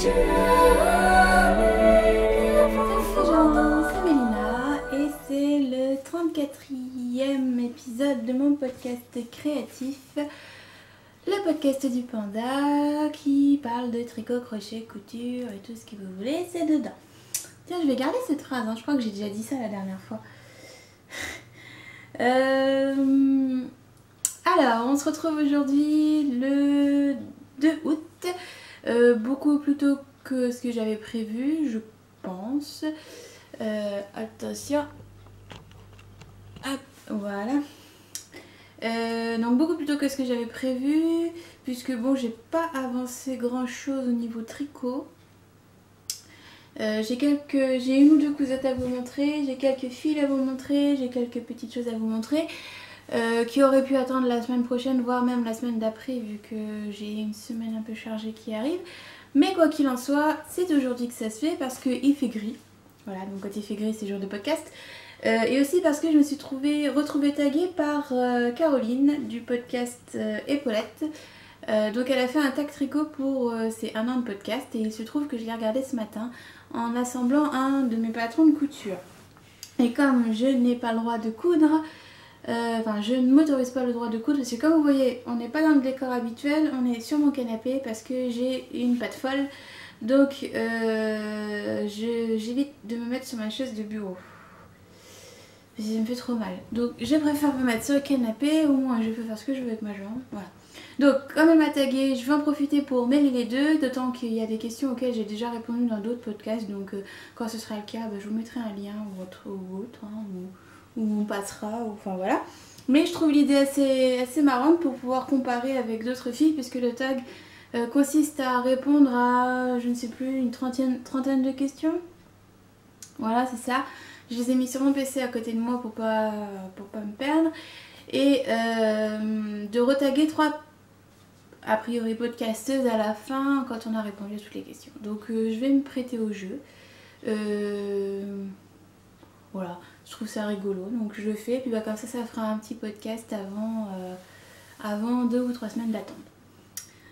C'est Mélina et c'est le 34e épisode de mon podcast créatif, le podcast du panda qui parle de tricot, crochet, couture et tout ce que vous voulez, c'est dedans. Tiens, je vais garder cette phrase, je crois que j'ai déjà dit ça la dernière fois. Alors, on se retrouve aujourd'hui le 2 août, beaucoup plus tôt que ce que j'avais prévu, je pense. Attention. Hop, voilà. Donc beaucoup plus tôt que ce que j'avais prévu, puisque bon, j'ai pas avancé grand chose au niveau tricot. J'ai une ou deux cousettes à vous montrer, j'ai quelques fils à vous montrer, j'ai quelques petites choses à vous montrer qui auraient pu attendre la semaine prochaine, voire même la semaine d'après, vu que j'ai une semaine un peu chargée qui arrive. Mais quoi qu'il en soit, c'est aujourd'hui que ça se fait parce qu'il fait gris. Voilà, donc quand il fait gris, c'est jour de podcast. Et aussi parce que je me suis retrouvée taguée par Caroline du podcast Épaulette. Donc elle a fait un tag tricot pour ses 1 an de podcast et il se trouve que je l'ai regardé ce matin en assemblant un de mes patrons de couture. Et comme je n'ai pas le droit de coudre, je ne m'autorise pas le droit de coudre parce que comme vous voyez, on n'est pas dans le décor habituel, on est sur mon canapé parce que j'ai une patte folle. Donc j'évite de me mettre sur ma chaise de bureau. Ça me fait trop mal. Donc je préfère me mettre sur le canapé, au moins je peux faire ce que je veux avec ma jambe. Voilà. Donc comme elle m'a tagué, je vais en profiter pour mêler les deux, d'autant qu'il y a des questions auxquelles j'ai déjà répondu dans d'autres podcasts. Donc quand ce sera le cas, je vous mettrai un lien ou autre, où on passera, enfin voilà. Mais je trouve l'idée assez marrante pour pouvoir comparer avec d'autres filles, puisque le tag consiste à répondre à, je ne sais plus, une trentaine de questions. Voilà, c'est ça. Je les ai mis sur mon PC à côté de moi pour pas me perdre. Et de retaguer 3 a priori podcasteuses à la fin quand on a répondu à toutes les questions. Donc je vais me prêter au jeu. Voilà, je trouve ça rigolo. Donc je le fais. Puis comme ça fera un petit podcast avant 2 ou 3 semaines d'attente.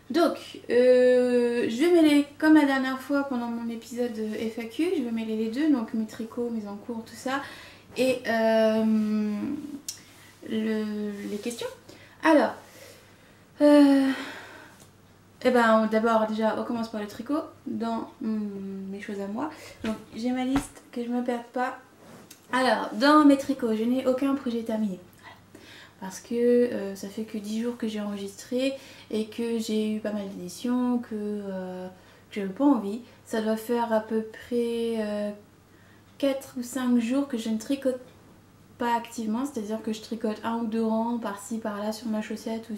Donc, je vais mêler, comme la dernière fois pendant mon épisode FAQ, je vais mêler les deux, donc mes tricots, mes encours, tout ça, et les questions. Alors, d'abord déjà, on commence par le tricot, dans mes choses à moi. Donc, j'ai ma liste, que je ne me perde pas. Alors, dans mes tricots, je n'ai aucun projet terminé. Parce que ça fait que 10 jours que j'ai enregistré et que j'ai eu pas mal d'éditions, que j'avais pas envie. Ça doit faire à peu près 4 ou 5 jours que je ne tricote pas activement, c'est-à-dire que je tricote 1 ou 2 rangs par-ci par-là sur ma chaussette ou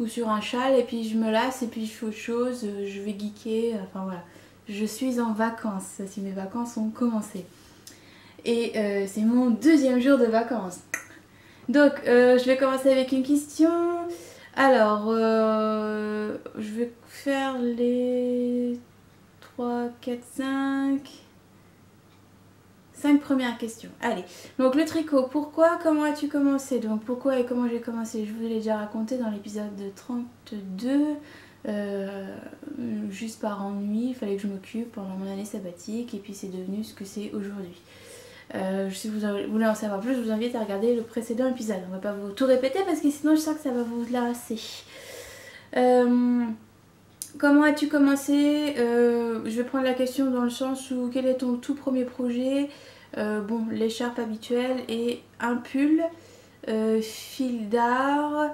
sur un châle, et puis je me lasse et puis je fais autre chose, je vais geeker, enfin voilà. Je suis en vacances, si mes vacances ont commencé. Et c'est mon 2e jour de vacances. Donc, je vais commencer avec une question. Alors, je vais faire les 3, 4, 5 premières questions. Allez, donc le tricot, pourquoi, comment as-tu commencé? Donc, pourquoi et comment j'ai commencé? Je vous l'ai déjà raconté dans l'épisode 32. Juste par ennui, il fallait que je m'occupe pendant mon année sabbatique et puis c'est devenu ce que c'est aujourd'hui. Si vous voulez en savoir plus, je vous invite à regarder le précédent épisode. On va pas vous tout répéter parce que sinon je sens que ça va vous lasser. Comment as-tu commencé? Je vais prendre la question dans le sens où quel est ton tout premier projet? Bon, l'écharpe habituelle et un pull, fil d'art.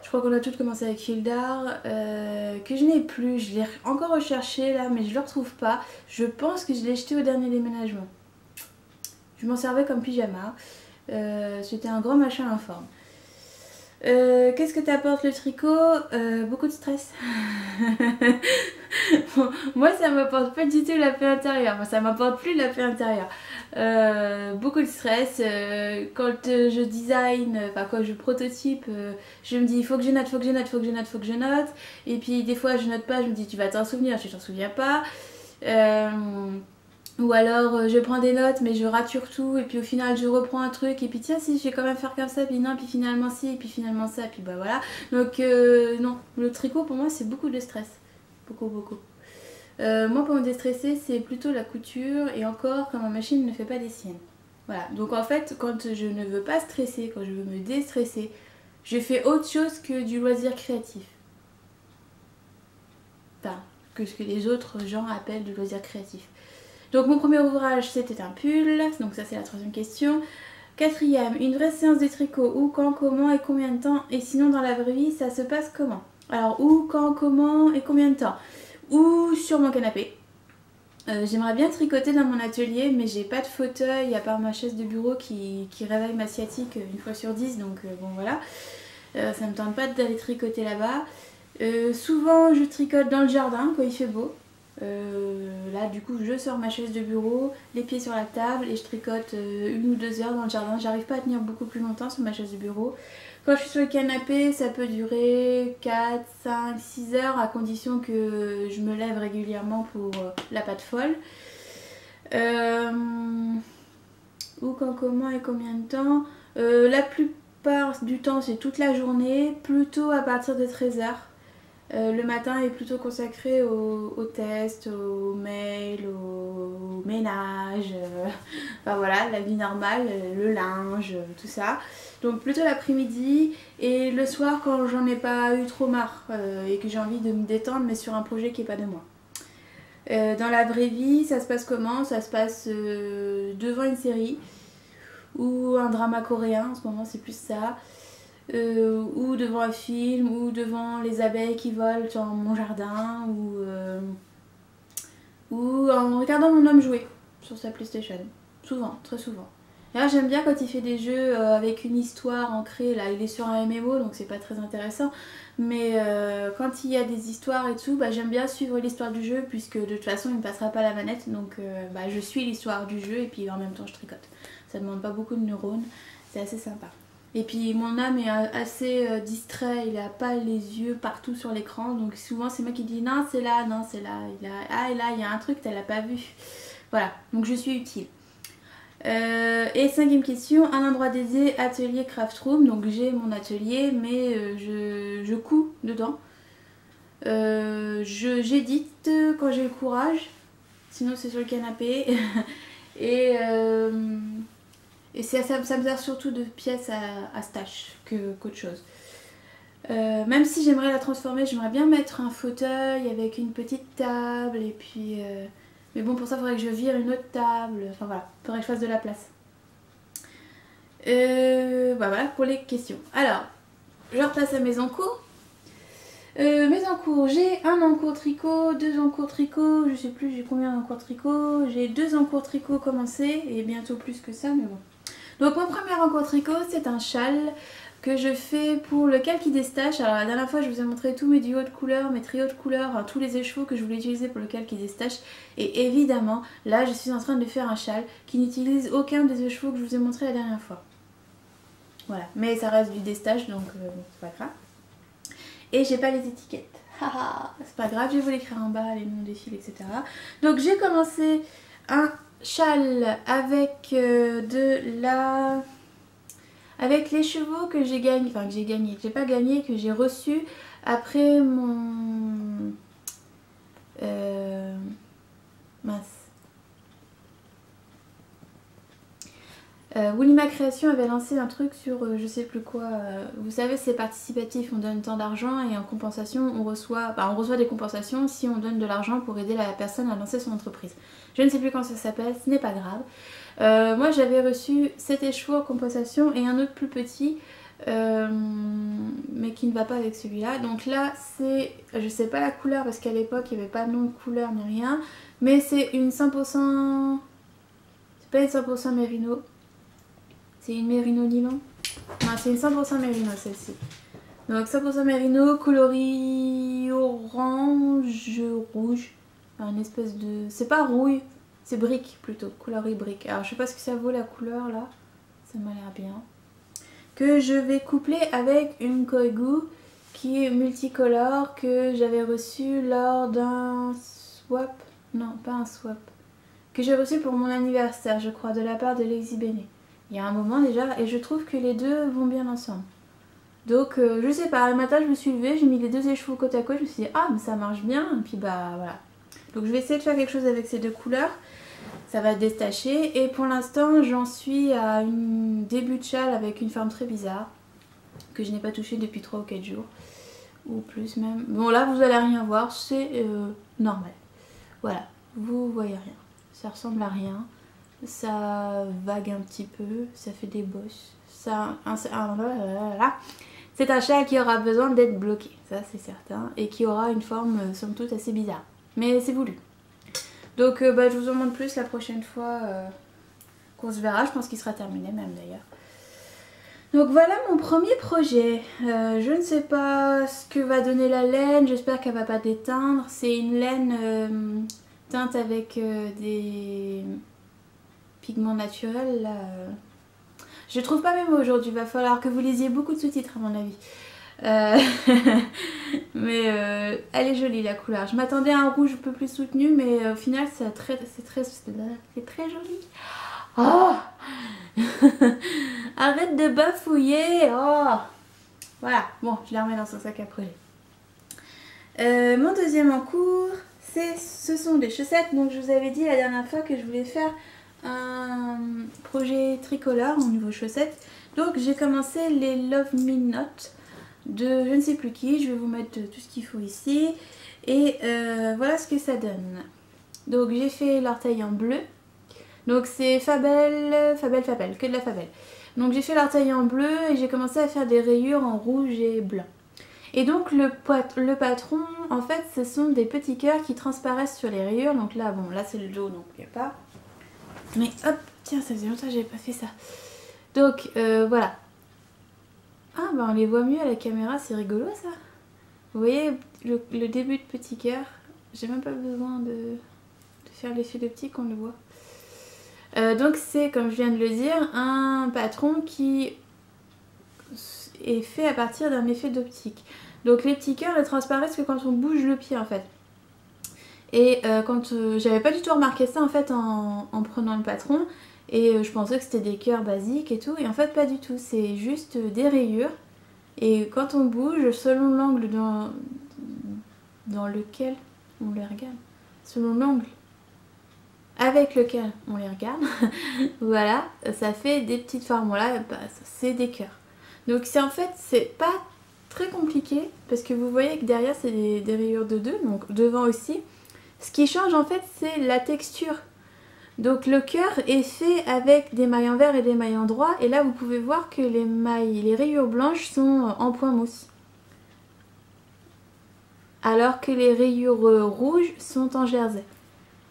Je crois qu'on a toutes commencé avec fil d'art, que je n'ai plus. Je l'ai encore recherché là, mais je ne le retrouve pas. Je pense que je l'ai jeté au dernier déménagement. Je m'en servais comme pyjama. C'était un grand machin informe. Qu'est-ce que t'apporte le tricot? Beaucoup de stress. Bon, moi ça m'apporte pas du tout la paix intérieure. Moi ça m'apporte plus la paix intérieure. Beaucoup de stress. Quand je design, quand je prototype, je me dis il faut que je note, faut que je note, faut que je note, faut que je note. Et puis des fois je note pas, je me dis tu vas t'en souvenir, tu t'en souviens pas. Ou alors je prends des notes mais je rature tout et puis au final je reprends un truc et puis tiens si je vais quand même faire comme ça puis non puis finalement si et puis finalement ça puis bah voilà. Donc non, le tricot pour moi c'est beaucoup de stress. Beaucoup. Moi pour me déstresser c'est plutôt la couture et encore quand ma machine ne fait pas des siennes. Voilà, donc en fait quand je ne veux pas stresser, quand je veux me déstresser, je fais autre chose que du loisir créatif. Enfin, que ce que les autres gens appellent du loisir créatif. Donc mon premier ouvrage c'était un pull, donc ça c'est la troisième question. Quatrième, une vraie séance de tricot, où, quand, comment et combien de temps, et sinon dans la vraie vie ça se passe comment? Alors où, quand, comment et combien de temps? Ou sur mon canapé. J'aimerais bien tricoter dans mon atelier mais j'ai pas de fauteuil à part ma chaise de bureau qui réveille ma sciatique une fois sur 10 donc bon voilà. Ça me tente pas d'aller tricoter là-bas. Souvent je tricote dans le jardin quand il fait beau. Là du coup je sors ma chaise de bureau, les pieds sur la table et je tricote 1 ou 2 heures dans le jardin. J'arrive pas à tenir beaucoup plus longtemps sur ma chaise de bureau. Quand je suis sur le canapé ça peut durer 4, 5, 6 heures à condition que je me lève régulièrement pour la patte folle. Où, quand, comment et combien de temps? La plupart du temps c'est toute la journée, plutôt à partir de 13 heures. Le matin est plutôt consacré aux tests, aux mails, au ménage, enfin voilà, la vie normale, le linge, tout ça. Donc plutôt l'après-midi et le soir quand j'en ai pas eu trop marre et que j'ai envie de me détendre mais sur un projet qui est pas de moi. Dans la vraie vie, ça se passe comment? Ça se passe devant une série ou un drama coréen, en ce moment c'est plus ça. Ou devant un film, ou devant les abeilles qui volent dans mon jardin, ou en regardant mon homme jouer sur sa PlayStation. Souvent, très souvent. Et là j'aime bien quand il fait des jeux avec une histoire ancrée, là il est sur un MMO donc c'est pas très intéressant, mais quand il y a des histoires et tout, bah, j'aime bien suivre l'histoire du jeu puisque de toute façon il ne passera pas la manette donc bah, je suis l'histoire du jeu et puis en même temps je tricote. Ça demande pas beaucoup de neurones, c'est assez sympa. Et puis mon âme est assez distrait, il n'a pas les yeux partout sur l'écran, donc souvent c'est moi qui dis non c'est là, non c'est là, ah et là il y a un truc, tu l'as pas vu. Voilà, donc je suis utile. Et cinquième question, un endroit dédié, atelier craft room, donc j'ai mon atelier mais je couds dedans. J'édite quand j'ai le courage, sinon c'est sur le canapé. Et ça me sert surtout de pièce à stash qu'autre chose. Même si j'aimerais la transformer, j'aimerais bien mettre un fauteuil avec une petite table et puis... mais bon pour ça il faudrait que je vire une autre table, enfin voilà, il faudrait que je fasse de la place. Bah voilà pour les questions. Alors, je repasse à mes encours. Mes encours, j'ai un encours tricot, 2 encours tricot, je sais plus j'ai combien d'encours tricot, j'ai 2 encours tricot commencés et bientôt plus que ça mais bon. Donc mon premier encours tricot c'est un châle que je fais pour le Calki des Staches. Alors la dernière fois je vous ai montré tous mes duos de couleurs, mes trios de couleurs, enfin, tous les écheveaux que je voulais utiliser pour le Calki des Staches. Et évidemment là je suis en train de faire un châle qui n'utilise aucun des écheveaux que je vous ai montré la dernière fois. Voilà, mais ça reste du destache donc c'est pas grave. Et j'ai pas les étiquettes. C'est pas grave, je vais vous l'écrire en bas, les noms des fils, etc. Donc j'ai commencé un châle avec avec les chevaux que j'ai gagné, enfin que j'ai pas gagné, que j'ai reçu après mon mince. Woolima Création avait lancé un truc sur je sais plus quoi, vous savez c'est participatif, on donne tant d'argent et en compensation on reçoit des compensations si on donne de l'argent pour aider la personne à lancer son entreprise. Je ne sais plus comment ça s'appelle, ce n'est pas grave. Moi j'avais reçu 7 écheveaux en compensation et un autre plus petit mais qui ne va pas avec celui-là. Donc là c'est, je sais pas la couleur parce qu'à l'époque il n'y avait pas de nom de couleur ni rien, mais c'est une 100%, c'est pas une 100% mérino. C'est une mérino nylon? Non, c'est une 100% mérino celle-ci. Donc 100% mérino, coloris orange, rouge. Un espèce de... C'est pas rouille, c'est brique plutôt, coloris brique. Alors je sais pas ce que ça vaut la couleur là. Ça m'a l'air bien. Que je vais coupler avec une Koigu qui est multicolore que j'avais reçu lors d'un swap. Non, pas un swap. Que j'ai reçu pour mon anniversaire, je crois, de la part de Lexi Bene. Il y a un moment déjà, et je trouve que les deux vont bien ensemble. Donc je sais pas, le matin je me suis levée, j'ai mis les 2 écheveaux côte à côte, je me suis dit ah mais ça marche bien, et puis bah voilà. Donc je vais essayer de faire quelque chose avec ces deux couleurs. Ça va détacher et pour l'instant j'en suis à une début de châle avec une forme très bizarre que je n'ai pas touchée depuis 3 ou 4 jours ou plus même. Bon là vous allez rien voir, c'est normal. Voilà, vous voyez rien, ça ressemble à rien, ça vague un petit peu, ça fait des bosses, c'est un châle qui aura besoin d'être bloqué, ça c'est certain, et qui aura une forme somme toute assez bizarre, mais c'est voulu. Donc je vous en montre plus la prochaine fois qu'on se verra, je pense qu'il sera terminé même d'ailleurs. Donc voilà mon premier projet, je ne sais pas ce que va donner la laine, j'espère qu'elle va pas déteindre, c'est une laine teinte avec des pigments naturels là. Je trouve pas mes mots aujourd'hui, il va falloir que vous lisiez beaucoup de sous-titres à mon avis. Mais elle est jolie la couleur. Je m'attendais à un rouge un peu plus soutenu, mais au final c'est très joli. Oh arrête de bafouiller. Oh voilà, bon, je la remets dans son sac à projet. Mon deuxième en cours, ce sont des chaussettes. Donc je vous avais dit la dernière fois que je voulais faire un projet tricolore au niveau chaussettes. Donc j'ai commencé les Love Me Not de je ne sais plus qui, je vais vous mettre tout ce qu'il faut ici et voilà ce que ça donne. Donc j'ai fait leur taille en bleu, donc c'est Fabel, que de la Fabel. Donc j'ai fait leur taille en bleu et j'ai commencé à faire des rayures en rouge et blanc. Et donc le patron, en fait ce sont des petits cœurs qui transparaissent sur les rayures, donc là bon là c'est le dos donc il n'y a pas. Mais hop, tiens ça faisait longtemps que j'avais pas fait ça. Donc voilà. Ah bah on les voit mieux à la caméra, c'est rigolo ça. Vous voyez le début de petit cœur, j'ai même pas besoin de faire l'effet d'optique, on le voit. Donc c'est, comme je viens de le dire, un patron qui est fait à partir d'un effet d'optique. Donc les petits cœurs ne transparaissent que quand on bouge le pied en fait. Et quand j'avais pas du tout remarqué ça en fait en prenant le patron. Et je pensais que c'était des cœurs basiques et tout, et en fait pas du tout, c'est juste des rayures. Et quand on bouge, selon l'angle dans lequel on les regarde, selon l'angle avec lequel on les regarde, voilà, ça fait des petites formes, là, bah, c'est des cœurs. Donc c'est en fait, c'est pas très compliqué, parce que vous voyez que derrière c'est des rayures de 2, donc devant aussi. Ce qui change en fait, c'est la texture. Donc le cœur est fait avec des mailles envers et des mailles endroits. Et là vous pouvez voir que les rayures blanches sont en point mousse. Alors que les rayures rouges sont en jersey.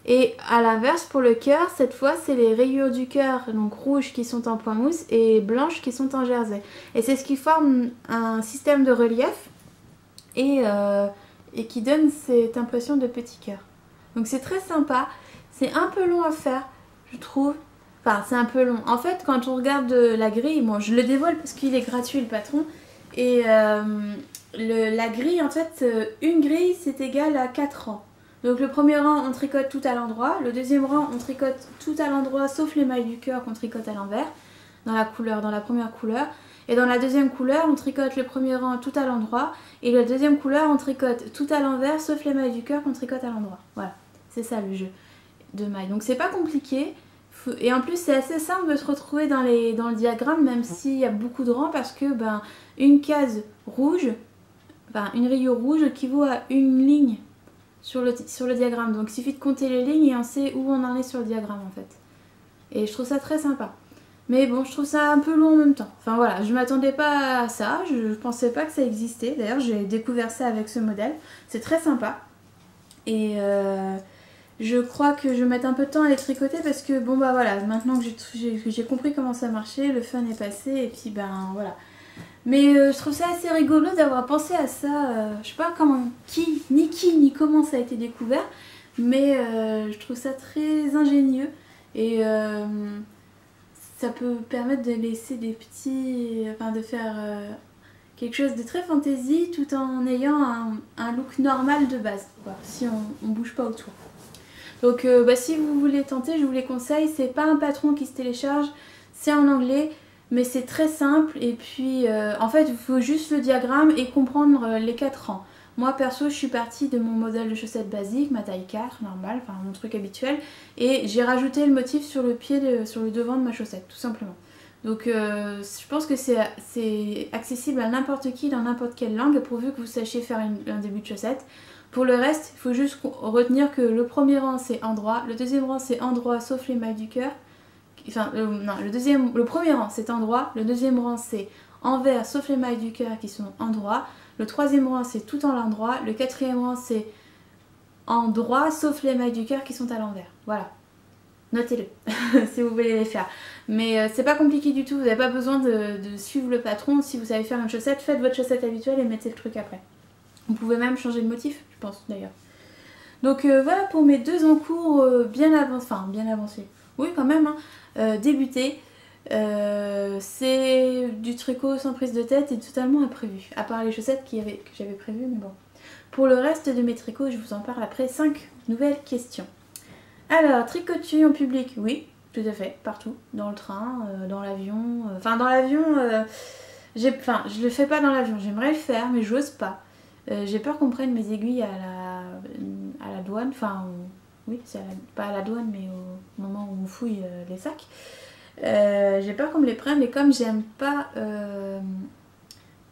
Et à l'inverse pour le cœur, cette fois c'est les rayures du cœur, donc rouges qui sont en point mousse et blanches qui sont en jersey. Et c'est ce qui forme un système de relief et qui donne cette impression de petit cœur. Donc c'est très sympa. C'est un peu long à faire, je trouve. Enfin, c'est un peu long. En fait, quand on regarde la grille, bon, je le dévoile parce qu'il est gratuit, le patron. Et la grille, en fait, une grille, c'est égal à 4 rangs. Donc le premier rang, on tricote tout à l'endroit. Le deuxième rang, on tricote tout à l'endroit, sauf les mailles du cœur qu'on tricote à l'envers, dans la première couleur. Et dans la deuxième couleur, on tricote le premier rang tout à l'endroit. Et la deuxième couleur, on tricote tout à l'envers, sauf les mailles du cœur qu'on tricote à l'endroit. Voilà, c'est ça le jeu de mailles. Donc c'est pas compliqué. Et en plus c'est assez simple de se retrouver dans le diagramme, même s'il y a beaucoup de rangs, parce que une case rouge, une rayure rouge équivaut à une ligne sur le diagramme. Donc il suffit de compter les lignes et on sait où on en est sur le diagramme en fait. Et je trouve ça très sympa. Mais bon, je trouve ça un peu long en même temps. Enfin voilà, je m'attendais pas à ça, je pensais pas que ça existait. D'ailleurs j'ai découvert ça avec ce modèle. C'est très sympa. Et je crois que je vais mettre un peu de temps à les tricoter parce que bon bah voilà, maintenant que j'ai compris comment ça marchait, le fun est passé et puis voilà. Mais je trouve ça assez rigolo d'avoir pensé à ça, je sais pas ni comment ça a été découvert, mais je trouve ça très ingénieux et ça peut permettre de laisser des petits, de faire quelque chose de très fantaisie tout en ayant un look normal de base, quoi, si on bouge pas autour. Donc si vous voulez tenter, je vous les conseille. C'est pas un patron qui se télécharge, c'est en anglais, mais c'est très simple. Et puis en fait, il faut juste le diagramme et comprendre les 4 rangs. Moi perso je suis partie de mon modèle de chaussettes basique, ma taille 4 normale, enfin mon truc habituel, et j'ai rajouté le motif sur le pied, sur le devant de ma chaussette tout simplement. Donc je pense que c'est accessible à n'importe qui dans n'importe quelle langue pourvu que vous sachiez faire un début de chaussette. Pour le reste, il faut juste retenir que le premier rang c'est endroit, le deuxième rang c'est endroit sauf les mailles du cœur. Enfin, non, le premier rang c'est endroit, le deuxième rang c'est envers sauf les mailles du cœur qui sont endroit, le troisième rang c'est tout en l'endroit, le quatrième rang c'est endroit sauf les mailles du cœur qui sont à l'envers. Voilà. Notez-le si vous voulez les faire. Mais c'est pas compliqué du tout, vous n'avez pas besoin de suivre le patron. Si vous savez faire une chaussette, faites votre chaussette habituelle et mettez le truc après. Vous pouvez même changer de motif, je pense d'ailleurs. Donc voilà pour mes 2 encours bien avancés, enfin bien avancés, oui quand même, hein, débutés. C'est du tricot sans prise de tête et totalement imprévu, à part les chaussettes que j'avais prévues, mais bon. Pour le reste de mes tricots, je vous en parle après 5 nouvelles questions. Alors, tricoter en public, oui, tout à fait, partout, dans le train, dans l'avion, enfin dans l'avion, je le fais pas dans l'avion, j'aimerais le faire mais j'ose pas. J'ai peur qu'on prenne mes aiguilles à la douane, enfin oui, pas à la douane mais au moment où on fouille les sacs. J'ai peur qu'on me les prenne et comme j'aime pas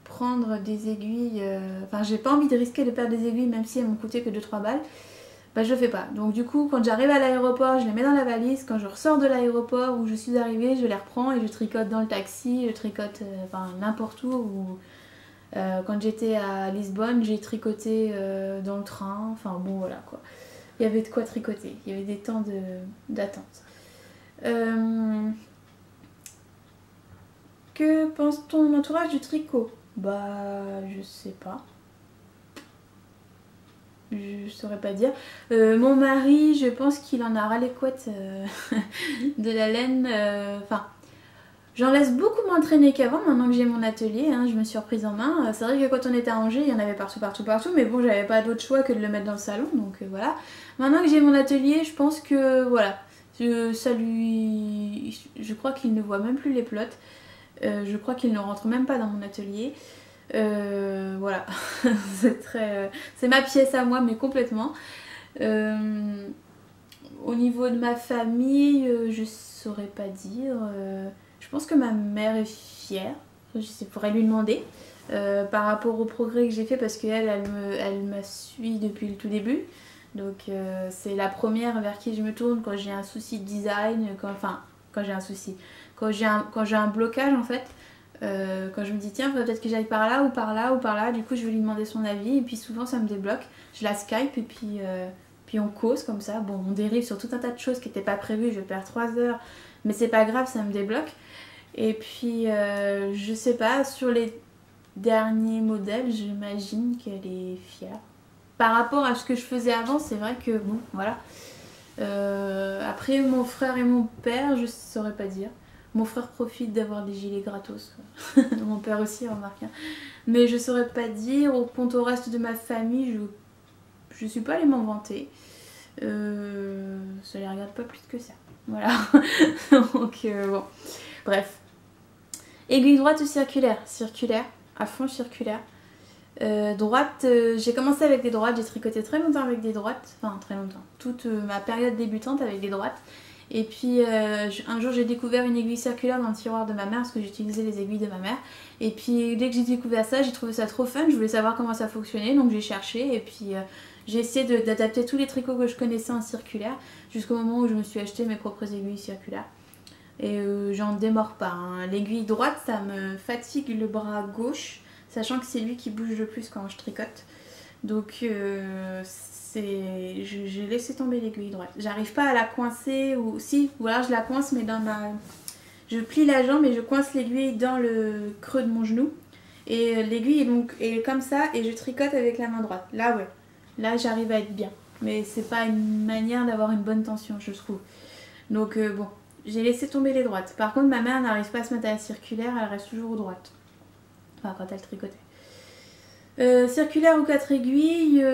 prendre des aiguilles, enfin j'ai pas envie de risquer de perdre des aiguilles même si elles m'ont coûté que 2-3 balles. Bah je le fais pas. Donc du coup quand j'arrive à l'aéroport je les mets dans la valise, quand je ressors de l'aéroport où je suis arrivée je les reprends et je tricote dans le taxi, je tricote n'importe où. Quand j'étais à Lisbonne j'ai tricoté dans le train, enfin bon voilà quoi. Il y avait de quoi tricoter, il y avait des temps d'attente. Que pense ton entourage du tricot? Bah je sais pas. Je saurais pas dire. Mon mari, je pense qu'il en a ras les couettes de la laine. Enfin, j'en laisse beaucoup moins traîner qu'avant, maintenant que j'ai mon atelier, hein, je me suis reprise en main. C'est vrai que quand on était à Angers, il y en avait partout, mais bon, j'avais pas d'autre choix que de le mettre dans le salon, donc voilà. Maintenant que j'ai mon atelier, je pense que, voilà, ça lui... Je crois qu'il ne voit même plus les plottes. Je crois qu'il ne rentre même pas dans mon atelier. Voilà, c'est ma pièce à moi, mais complètement. Au niveau de ma famille, je saurais pas dire. Je pense que ma mère est fière. Je pourrais lui demander par rapport au progrès que j'ai fait parce qu'elle, elle me suit depuis le tout début. Donc c'est la première vers qui je me tourne quand j'ai un souci de design, quand j'ai un souci, quand j'ai un blocage en fait. Quand je me dis tiens faudrait peut-être que j'aille par là ou par là ou par là, du coup je vais lui demander son avis et puis souvent ça me débloque, je la Skype et puis on cause comme ça, bon on dérive sur tout un tas de choses qui n'étaient pas prévues, je perds 3 heures mais c'est pas grave, ça me débloque. Et puis je sais pas, sur les derniers modèles j'imagine qu'elle est fière par rapport à ce que je faisais avant, c'est vrai que bon voilà. Après mon frère et mon père je saurais pas dire. Mon frère profite d'avoir des gilets gratos. Mon père aussi, remarque. Hein. Mais je saurais pas dire. Quant au reste de ma famille, je suis pas allée m'en vanter. Ça les regarde pas plus que ça. Voilà. Donc bon. Bref. Aiguille droite ou circulaire? Circulaire. À fond circulaire. Droite, j'ai commencé avec des droites. J'ai tricoté très longtemps avec des droites. Enfin, très longtemps. Toute ma période débutante avec des droites. Et puis un jour j'ai découvert une aiguille circulaire dans le tiroir de ma mère parce que j'utilisais les aiguilles de ma mère. Et puis dès que j'ai découvert ça, j'ai trouvé ça trop fun, je voulais savoir comment ça fonctionnait, donc j'ai cherché et puis j'ai essayé d'adapter tous les tricots que je connaissais en circulaire jusqu'au moment où je me suis acheté mes propres aiguilles circulaires. Et j'en démords pas. Hein. L'aiguille droite, ça me fatigue le bras gauche, sachant que c'est lui qui bouge le plus quand je tricote. Donc j'ai laissé tomber l'aiguille droite. J'arrive pas à la coincer ou si, voilà, je la coince mais je plie la jambe et je coince l'aiguille dans le creux de mon genou. Et l'aiguille est comme ça et je tricote avec la main droite. Là ouais, là j'arrive à être bien. Mais c'est pas une manière d'avoir une bonne tension je trouve. Donc bon, j'ai laissé tomber les droites. Par contre ma mère n'arrive pas à se mettre à la circulaire, elle reste toujours droite. Enfin quand elle tricotait. Circulaire ou 4 aiguilles,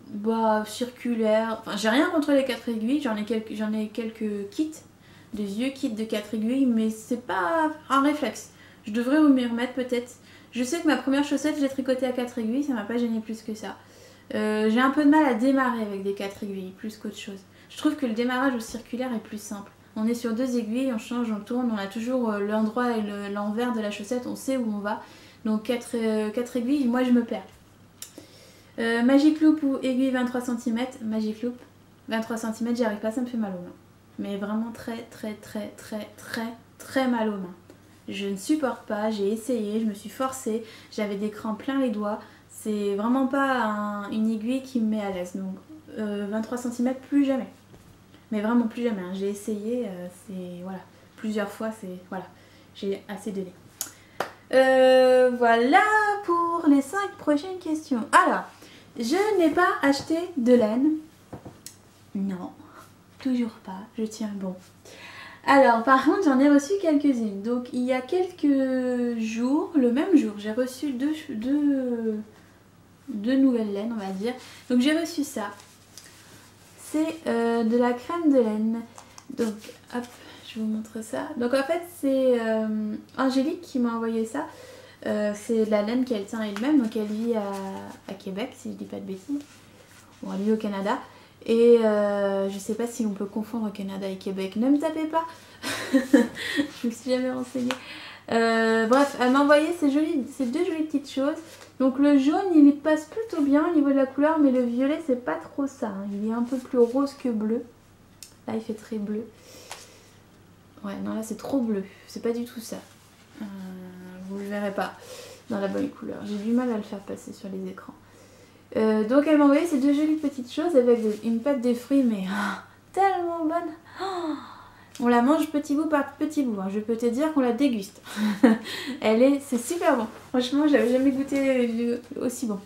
bah circulaire, enfin j'ai rien contre les 4 aiguilles, j'en ai quelques kits, des vieux kits de 4 aiguilles, mais c'est pas un réflexe. Je devrais m'y remettre peut-être. Je sais que ma première chaussette, je l'ai tricotée à 4 aiguilles, ça m'a pas gêné plus que ça. J'ai un peu de mal à démarrer avec des 4 aiguilles, plus qu'autre chose. Je trouve que le démarrage au circulaire est plus simple. On est sur 2 aiguilles, on change, on tourne, on a toujours l'endroit et l'envers de la chaussette, on sait où on va. Donc 4 aiguilles, moi je me perds. Magic Loop ou aiguille 23 cm, Magic Loop, 23 cm, j'y arrive pas, ça me fait mal aux mains. Mais vraiment très mal aux mains. Je ne supporte pas, j'ai essayé, je me suis forcée, j'avais des crampes plein les doigts. C'est vraiment pas une aiguille qui me met à l'aise. Donc 23 cm, plus jamais. Mais vraiment plus jamais, hein. J'ai essayé, c'est voilà, plusieurs fois, c'est voilà, j'ai assez de lait. Voilà pour les 5 prochaines questions. Alors, je n'ai pas acheté de laine. Non, toujours pas, je tiens bon. Alors, par contre, j'en ai reçu quelques-unes. Donc, il y a quelques jours, le même jour, j'ai reçu deux nouvelles laines, on va dire. Donc, j'ai reçu ça. C'est de la crème de laine. Donc, hop, je vous montre ça. Donc, en fait, c'est Angélique qui m'a envoyé ça. C'est de la laine qu'elle tient elle-même. Donc, elle vit à Québec, si je dis pas de bêtises. Bon, elle vit au Canada. Et je sais pas si on peut confondre Canada et Québec. Ne me tapez pas. Je me suis jamais renseignée. Bref, elle m'a envoyé ces deux jolies petites choses. Donc le jaune, il passe plutôt bien au niveau de la couleur, mais le violet, c'est pas trop ça, hein. Il est un peu plus rose que bleu. Là, il fait très bleu. Ouais, non, là, c'est trop bleu. C'est pas du tout ça. Vous le verrez pas dans la bonne couleur. J'ai du mal à le faire passer sur les écrans. Donc elle m'a envoyé ces deux jolies petites choses avec une pâte de fruits, mais tellement bonne. On la mange petit bout par petit bout, hein. Je peux te dire qu'on la déguste. C'est super bon. Franchement, j'avais jamais goûté aussi bon.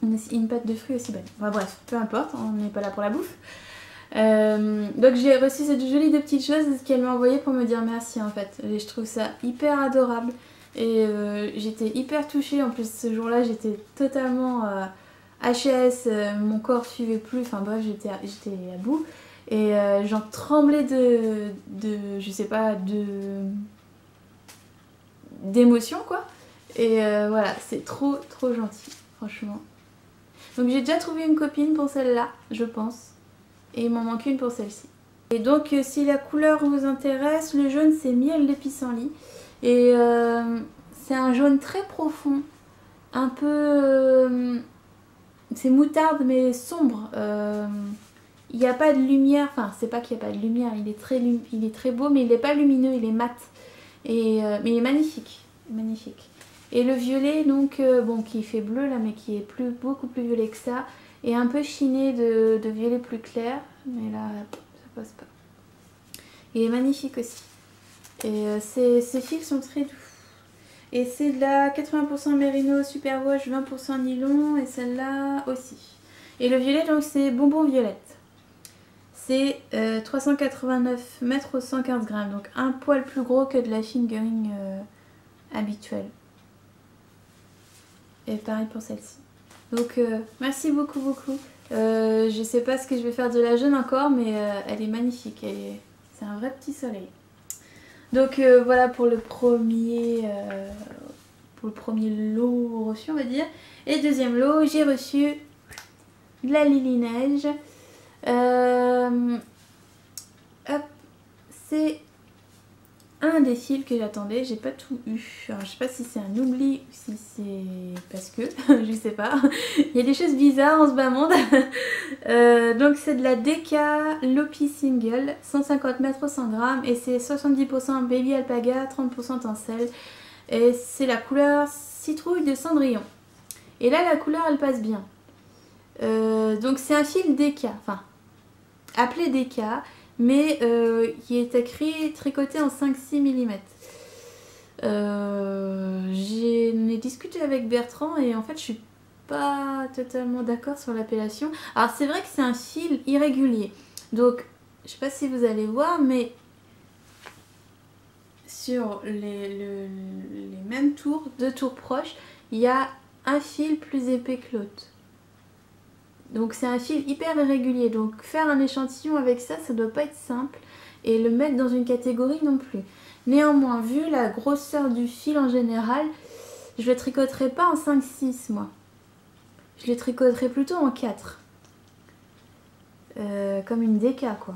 Une pâte de fruits aussi bonne. Enfin, bref, peu importe, on n'est pas là pour la bouffe. Donc j'ai reçu ces deux jolies deux petites choses qu'elle m'a envoyé pour me dire merci en fait. Et je trouve ça hyper adorable. Et j'étais hyper touchée. En plus, ce jour-là, j'étais totalement HS, mon corps suivait plus. Enfin bref, j'étais à bout. Et j'en tremblais je sais pas, d'émotion quoi. Et voilà, c'est trop gentil, franchement. Donc j'ai déjà trouvé une copine pour celle-là, je pense. Et il m'en manque une pour celle-ci. Et donc si la couleur vous intéresse, le jaune c'est miel de pissenlit. Et c'est un jaune très profond, un peu... c'est moutarde mais sombre. Il n'y a pas de lumière, enfin c'est pas qu'il n'y a pas de lumière, il est très beau mais il n'est pas lumineux, il est mat. Et, mais il est magnifique, magnifique. Et le violet donc, bon qui fait bleu là mais qui est beaucoup plus violet que ça. Et un peu chiné de violet plus clair, mais là ça passe pas. Il est magnifique aussi. Et ces fils sont très doux. Et c'est de la 80% mérino superwash, 20% nylon et celle-là aussi. Et le violet donc c'est bonbon violette. C'est 389 mètres 115 grammes, donc un poil plus gros que de la fingering habituelle. Et pareil pour celle-ci. Donc merci beaucoup. Je sais pas ce que je vais faire de la jaune encore, mais elle est magnifique. C'est un vrai petit soleil. Donc voilà pour le premier lot reçu, on va dire. Et deuxième lot, j'ai reçu de la Lily Neige. Hop, c'est un des fils que j'attendais, j'ai pas tout eu. Alors, je sais pas si c'est un oubli ou si c'est parce que, je sais pas. Il y a des choses bizarres en ce bas monde. Donc c'est de la DK Lopi Single, 150 mètres 100 grammes et c'est 70% Baby Alpaga, 30% Tencel. Et c'est la couleur citrouille de Cendrillon. Et là la couleur elle passe bien. Donc c'est un fil DK, enfin appelé DK, mais qui est écrit tricoté en 5-6 mm. J'en ai discuté avec Bertrand et en fait je suis pas totalement d'accord sur l'appellation. Alors c'est vrai que c'est un fil irrégulier, donc je sais pas si vous allez voir, mais sur les mêmes tours, deux tours proches, il y a un fil plus épais que l'autre. Donc c'est un fil hyper irrégulier, donc faire un échantillon avec ça, ça doit pas être simple. et le mettre dans une catégorie non plus. Néanmoins, vu la grosseur du fil en général, je le tricoterai pas en 5-6 moi. Je le tricoterai plutôt en 4. Comme une DK quoi.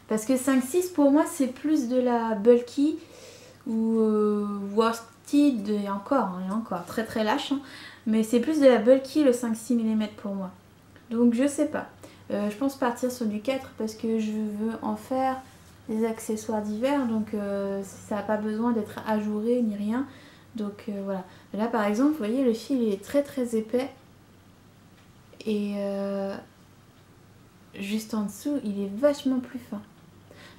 Parce que 5-6 pour moi c'est plus de la bulky ou worsted et encore très très lâche. Hein, mais c'est plus de la bulky le 5-6 mm pour moi. Donc je sais pas. Je pense partir sur du 4 parce que je veux en faire des accessoires d'hiver. Donc ça n'a pas besoin d'être ajouré ni rien. Donc voilà. Là par exemple, vous voyez le fil est très très épais. Et juste en dessous, il est vachement plus fin.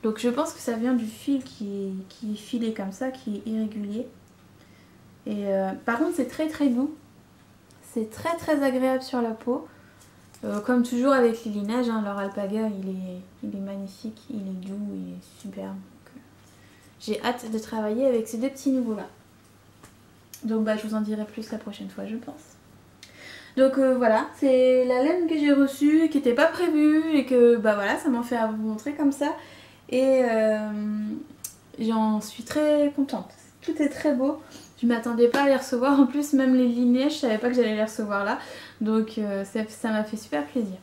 Donc je pense que ça vient du fil qui est filé comme ça, qui est irrégulier. Et par contre c'est très très doux. C'est très très agréable sur la peau. Comme toujours avec les linages, hein, leur alpaga il est magnifique, il est doux, il est superbe. J'ai hâte de travailler avec ces deux petits nouveaux là. Donc bah, je vous en dirai plus la prochaine fois je pense. Donc voilà, c'est la laine que j'ai reçue, qui n'était pas prévue et que bah voilà, ça m'a fait à vous montrer comme ça. Et j'en suis très contente. Tout est très beau. Je m'attendais pas à les recevoir. En plus, même les linéages, je savais pas que j'allais les recevoir là. Donc ça m'a fait super plaisir.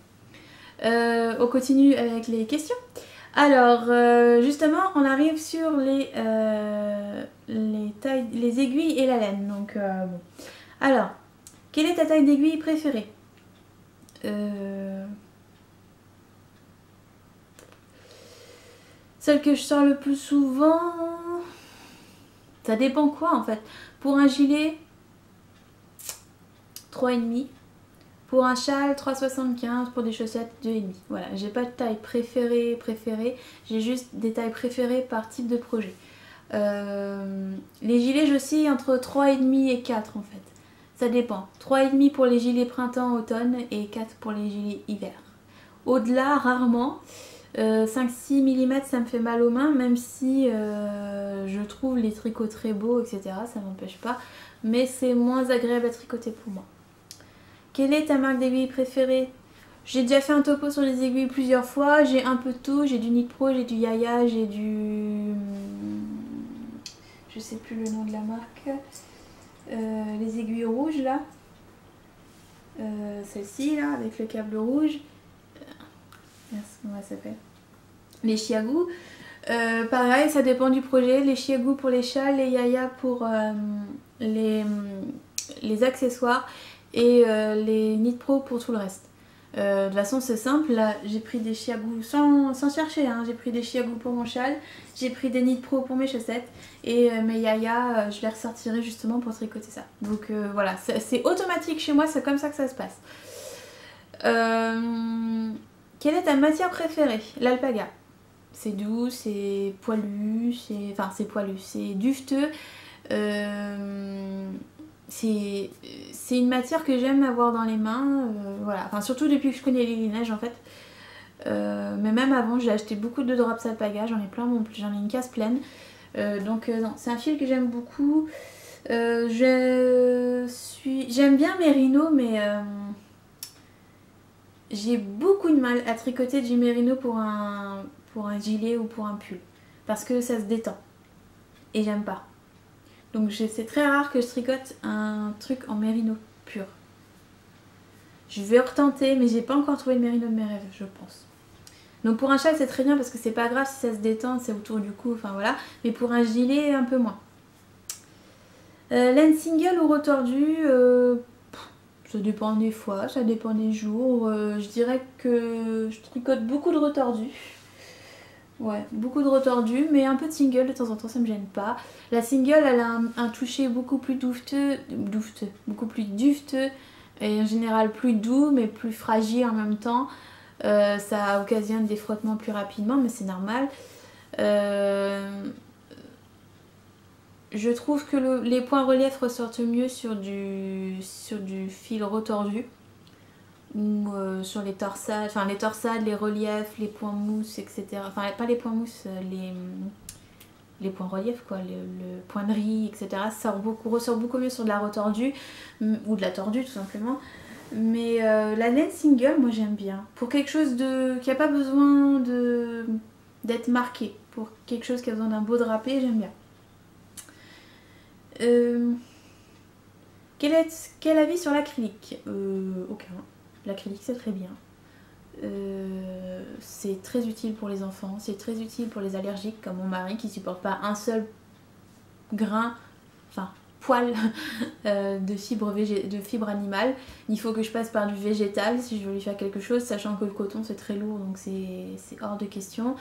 On continue avec les questions. Alors, justement, on arrive sur les tailles, les aiguilles et la laine. Donc, bon. Alors, quelle est ta taille d'aiguille préférée? Celle que je sors le plus souvent, ça dépend quoi en fait. Pour un gilet, 3,5. Pour un châle, 3,75. Pour des chaussettes, 2,5. Voilà, j'ai pas de taille préférée, j'ai juste des tailles préférées par type de projet. Les gilets, j'oscille entre 3,5 et 4 en fait. Ça dépend. 3,5 pour les gilets printemps-automne et 4 pour les gilets hiver. Au-delà, rarement. 5-6 mm ça me fait mal aux mains, même si je trouve les tricots très beaux, etc. Ça m'empêche pas. Mais c'est moins agréable à tricoter pour moi. Quelle est ta marque d'aiguille préférée? J'ai déjà fait un topo sur les aiguilles plusieurs fois. J'ai un peu de tout. J'ai du Knitpro, j'ai du Yaya, j'ai du... Je sais plus le nom de la marque. Les aiguilles rouges là. Celle-ci là, avec le câble rouge. Merci, comment elle s'appelle? Les Chiagou. Pareil, ça dépend du projet. Les Chiagou pour les châles, les Yaya pour les accessoires et les Knitpro pour tout le reste. De toute façon c'est simple, là j'ai pris des Chiagou sans chercher, hein. J'ai pris des Chiagou pour mon châle, j'ai pris des Knitpro pour mes chaussettes et mes Yaya je les ressortirai justement pour tricoter ça. Donc voilà, c'est automatique chez moi, c'est comme ça que ça se passe. Quelle est ta matière préférée? L'alpaga. C'est doux, c'est poilu, c'est poilu, c'est duveteux. C'est une matière que j'aime avoir dans les mains, voilà. Enfin, surtout depuis que je connais les linages en fait. Mais même avant, j'ai acheté beaucoup de drops alpaga, j'en ai plein, j'en ai une casse pleine. Donc non, c'est un fil que j'aime beaucoup. J'aime bien Merino, mais j'ai beaucoup de mal à tricoter du Merino pour un gilet ou pour un pull. Parce que ça se détend. Et j'aime pas. Donc c'est très rare que je tricote un truc en Merino pur. Je vais retenter, mais j'ai pas encore trouvé le Merino de mes rêves, je pense. Donc pour un châle c'est très bien parce que c'est pas grave si ça se détend, c'est autour du cou, enfin voilà. Mais pour un gilet, un peu moins. Laine single ou retordue, ça dépend des fois, ça dépend des jours. Je dirais que je tricote beaucoup de retordus. Ouais, beaucoup de retordus, mais un peu de single de temps en temps, ça me gêne pas. La single, elle a un toucher beaucoup plus beaucoup plus dufteux, et en général plus doux, mais plus fragile en même temps. Ça occasionne des frottements plus rapidement, mais c'est normal. Je trouve que les points reliefs ressortent mieux sur du fil retordu. Ou sur les torsades, enfin les torsades, les reliefs, les points mousse, etc. Enfin pas les points mousse, les points reliefs quoi, le point de riz, etc. Ça ressort beaucoup mieux sur de la retordue ou de la tordue tout simplement. Mais la laine single, moi j'aime bien. Pour quelque chose qui n'a pas besoin de d'être marqué. Pour quelque chose qui a besoin d'un beau drapé, j'aime bien. Quel avis sur l'acrylique? Aucun. L'acrylique c'est très bien. C'est très utile pour les enfants, c'est très utile pour les allergiques comme mon mari qui supporte pas un seul grain, enfin poil de fibre animale. Il faut que je passe par du végétal si je veux lui faire quelque chose, sachant que le coton c'est très lourd donc c'est hors de question.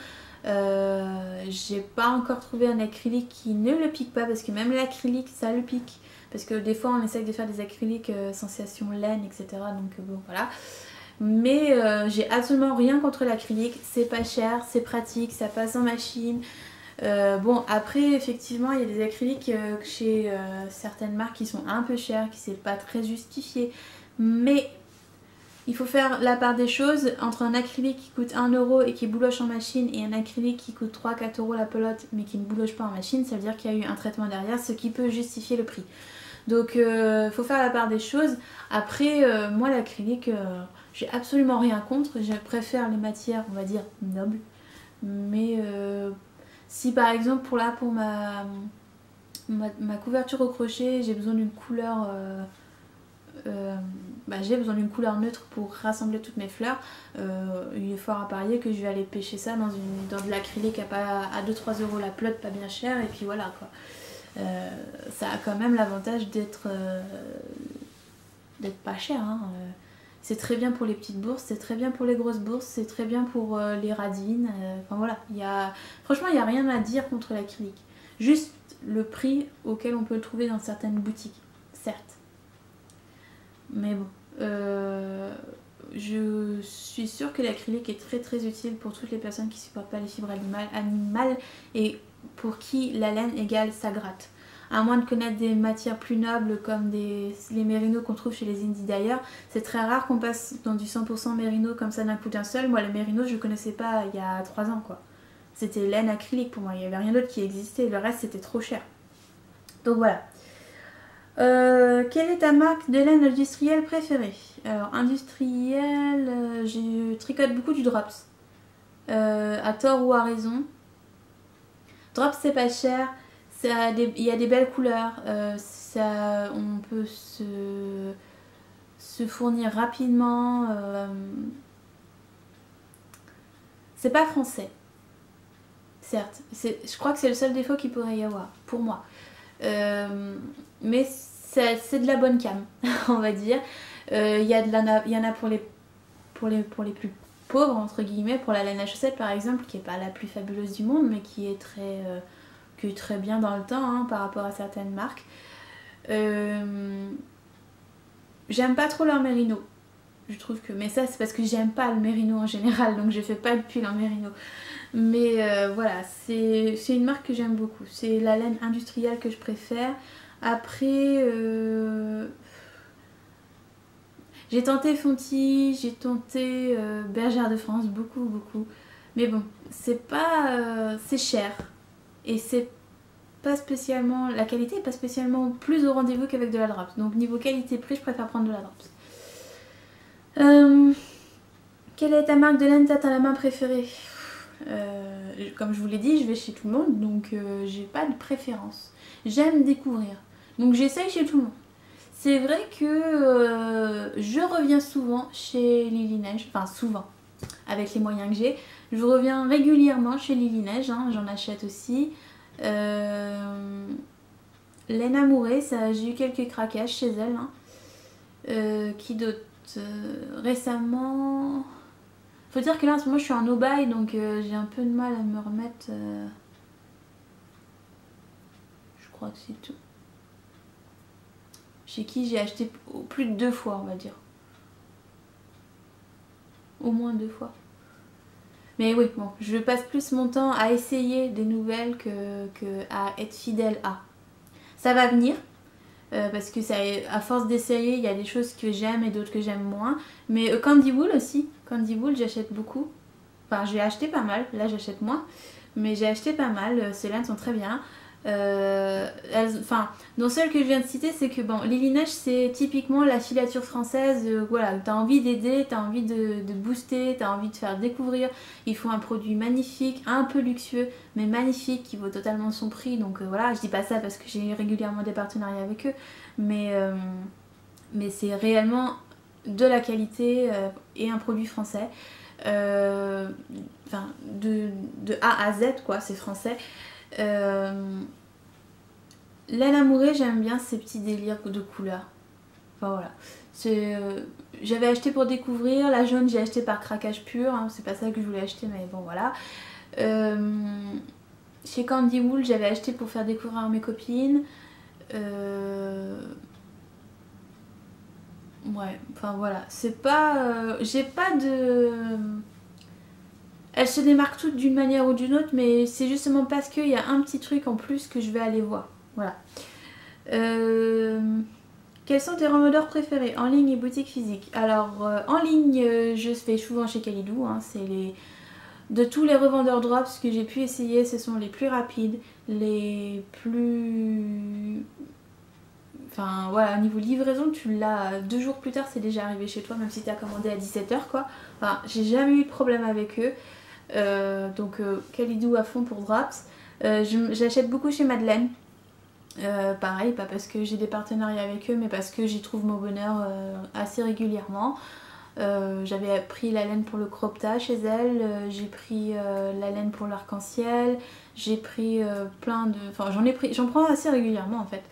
J'ai pas encore trouvé un acrylique qui ne le pique pas parce que même l'acrylique ça le pique. Parce que des fois on essaye de faire des acryliques sensation laine etc. Donc bon voilà. Mais j'ai absolument rien contre l'acrylique, c'est pas cher, c'est pratique, ça passe en machine. Bon après effectivement il y a des acryliques chez certaines marques qui sont un peu chères, qui c'est pas très justifié. Mais il faut faire la part des choses entre un acrylique qui coûte 1 € et qui bouloche en machine et un acrylique qui coûte 3-4 € la pelote mais qui ne bouloche pas en machine, ça veut dire qu'il y a eu un traitement derrière, ce qui peut justifier le prix. Donc faut faire la part des choses. Après moi l'acrylique j'ai absolument rien contre, je préfère les matières on va dire nobles. Mais si par exemple pour ma couverture au crochet j'ai besoin d'une couleur j'ai besoin d'une couleur neutre pour rassembler toutes mes fleurs, il est fort à parier que je vais aller pêcher ça dans de l'acrylique à 2-3 € la pelote, pas bien cher, et puis voilà quoi. Ça a quand même l'avantage d'être pas cher hein. C'est très bien pour les petites bourses, c'est très bien pour les grosses bourses, c'est très bien pour les radines, enfin voilà, franchement il n'y a rien à dire contre l'acrylique, juste le prix auquel on peut le trouver dans certaines boutiques, certes. Mais bon, je suis sûre que l'acrylique est très très utile pour toutes les personnes qui ne supportent pas les fibres animales et pour qui la laine égale ça gratte. À moins de connaître des matières plus nobles comme les mérinos qu'on trouve chez les indies d'ailleurs, c'est très rare qu'on passe dans du 100% mérino comme ça d'un coup d'un seul. Moi les mérinos je ne connaissais pas il y a 3 ans quoi. C'était laine acrylique pour moi, il n'y avait rien d'autre qui existait, le reste c'était trop cher. Donc voilà. Quelle est ta marque de laine industrielle préférée? Alors industrielle, je tricote beaucoup du Drops, à tort ou à raison. Drops c'est pas cher, il y a des belles couleurs, on peut se fournir rapidement. C'est pas français, certes, je crois que c'est le seul défaut qu'il pourrait y avoir pour moi. Mais c'est de la bonne cam, on va dire. Il y en a pour les plus pauvres, entre guillemets, pour la laine à chaussettes par exemple, qui n'est pas la plus fabuleuse du monde, mais qui est très bien dans le temps hein, par rapport à certaines marques. J'aime pas trop leur mérino. Je trouve que, mais ça c'est parce que j'aime pas le mérino en général, donc je fais pas de pull en mérino. Mais voilà, c'est une marque que j'aime beaucoup. C'est la laine industrielle que je préfère. Après, j'ai tenté Fonty, j'ai tenté Bergère de France, beaucoup. Mais bon, c'est pas, c'est cher. Et c'est pas spécialement, la qualité est pas spécialement plus au rendez-vous qu'avec de la Drops. Donc niveau qualité-prix, je préfère prendre de la Drops. Quelle est ta marque de laine tête à la main préférée? Comme je vous l'ai dit, je vais chez tout le monde, donc j'ai pas de préférence. J'aime découvrir, donc j'essaye chez tout le monde. C'est vrai que je reviens souvent chez Lily Neige, enfin souvent, avec les moyens que j'ai. Je reviens régulièrement chez Lily Neige, hein, j'en achète aussi. Laine Amourée, j'ai eu quelques craquages chez elle. Hein. Qui d'autre? Récemment... Faut dire que là en ce moment je suis en no-buy donc j'ai un peu de mal à me remettre. Je crois que c'est tout. Chez qui j'ai acheté plus de 2 fois on va dire. Au moins 2 fois. Mais oui, bon, je passe plus mon temps à essayer des nouvelles que à être fidèle à. Ça va venir. Parce que à force d'essayer, il y a des choses que j'aime et d'autres que j'aime moins. Mais Candy Wool aussi. Candy Wool, j'achète beaucoup. Enfin, j'ai acheté pas mal. Là, j'achète moins. Mais j'ai acheté pas mal. Ces laines sont très bien. Enfin, dans celles que je viens de citer, c'est que bon, Lily Neige, c'est typiquement la filature française. Voilà, t'as envie d'aider, t'as envie de booster, t'as envie de faire découvrir. Ils font un produit magnifique, un peu luxueux, mais magnifique, qui vaut totalement son prix. Donc voilà, je dis pas ça parce que j'ai régulièrement des partenariats avec eux, mais c'est réellement de la qualité et un produit français. Enfin, de A à Z, quoi, c'est français. Laine Amourée, j'aime bien ces petits délires de couleurs. Enfin voilà. J'avais acheté pour découvrir. La jaune, j'ai acheté par craquage pur. Hein. C'est pas ça que je voulais acheter, mais bon voilà. Chez Candy Wool, j'avais acheté pour faire découvrir à mes copines. Ouais, enfin voilà. C'est pas. J'ai pas de. Elles se démarquent toutes d'une manière ou d'une autre, mais c'est justement parce qu'il y a un petit truc en plus que je vais aller voir. Voilà. Quels sont tes remodeurs préférés en ligne et boutique physique? Alors, en ligne, je vais souvent chez Kalidou. Hein, c'est les... De tous les revendeurs drops que j'ai pu essayer, ce sont les plus rapides, les plus... Enfin, voilà, au niveau livraison, tu l'as 2 jours plus tard, c'est déjà arrivé chez toi, même si tu as commandé à 17 h, quoi. Enfin, j'ai jamais eu de problème avec eux. Donc Kalidou à fond pour Drops. J'achète beaucoup chez Madeleine. Pareil, pas parce que j'ai des partenariats avec eux, mais parce que j'y trouve mon bonheur assez régulièrement. J'avais pris la laine pour le cropped chez elle, j'ai pris la laine pour l'arc-en-ciel, j'ai pris plein de... Enfin, j'en prends assez régulièrement en fait.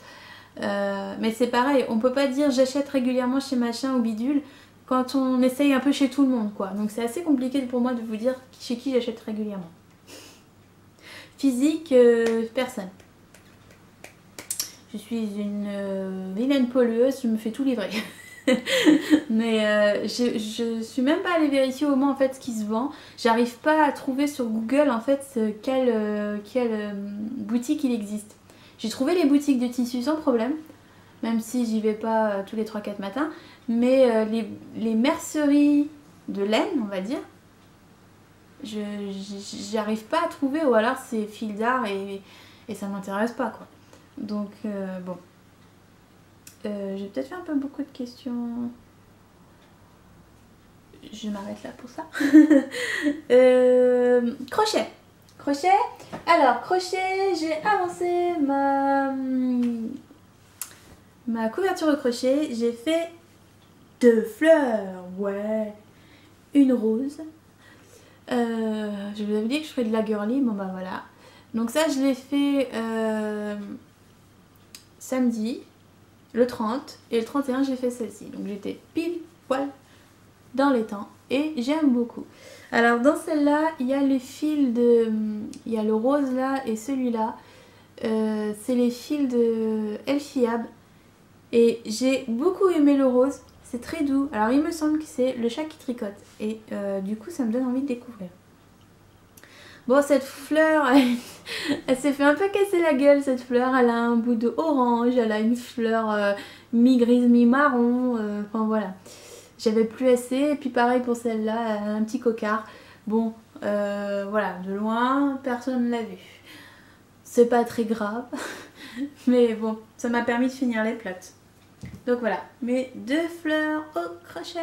Mais c'est pareil, on peut pas dire j'achète régulièrement chez machin ou bidule quand on essaye un peu chez tout le monde, quoi. Donc c'est assez compliqué pour moi de vous dire chez qui j'achète régulièrement. Physique, personne. Je suis une vilaine pollueuse, je me fais tout livrer. Mais je suis même pas allée vérifier au moins en fait ce qui se vend. J'arrive pas à trouver sur Google en fait quelle boutique il existe. J'ai trouvé les boutiques de tissus sans problème, même si j'y vais pas tous les 3-4 matins. Mais les merceries de laine, on va dire, j'arrive pas à trouver, ou alors c'est fil d'art et ça m'intéresse pas, quoi. Donc bon. J'ai peut-être fait un peu beaucoup de questions. Je m'arrête là pour ça. Crochet. Crochet. Alors, crochet, j'ai avancé ma couverture de crochet. J'ai fait 2 fleurs. Ouais. Une rose. Je vous avais dit que je ferais de la girly. Bon bah voilà. Donc ça, je l'ai fait samedi. Le 30 et le 31 j'ai fait celle-ci, donc j'étais pile poil dans les temps et j'aime beaucoup. Alors dans celle-là il y a les fils de... il y a le rose là et celui-là, c'est les fils de Elfiab et j'ai beaucoup aimé le rose, c'est très doux. Alors il me semble que c'est le chat qui tricote et du coup ça me donne envie de découvrir. Bon, cette fleur, elle s'est fait un peu casser la gueule, cette fleur. Elle a un bout de orange, elle a une fleur mi-grise, mi-marron. Enfin voilà. J'avais plus assez. Et puis pareil pour celle-là, elle a un petit cocard. Bon, voilà, de loin, personne ne l'a vu. C'est pas très grave. Mais bon, ça m'a permis de finir les plots. Donc voilà, mes 2 fleurs au crochet.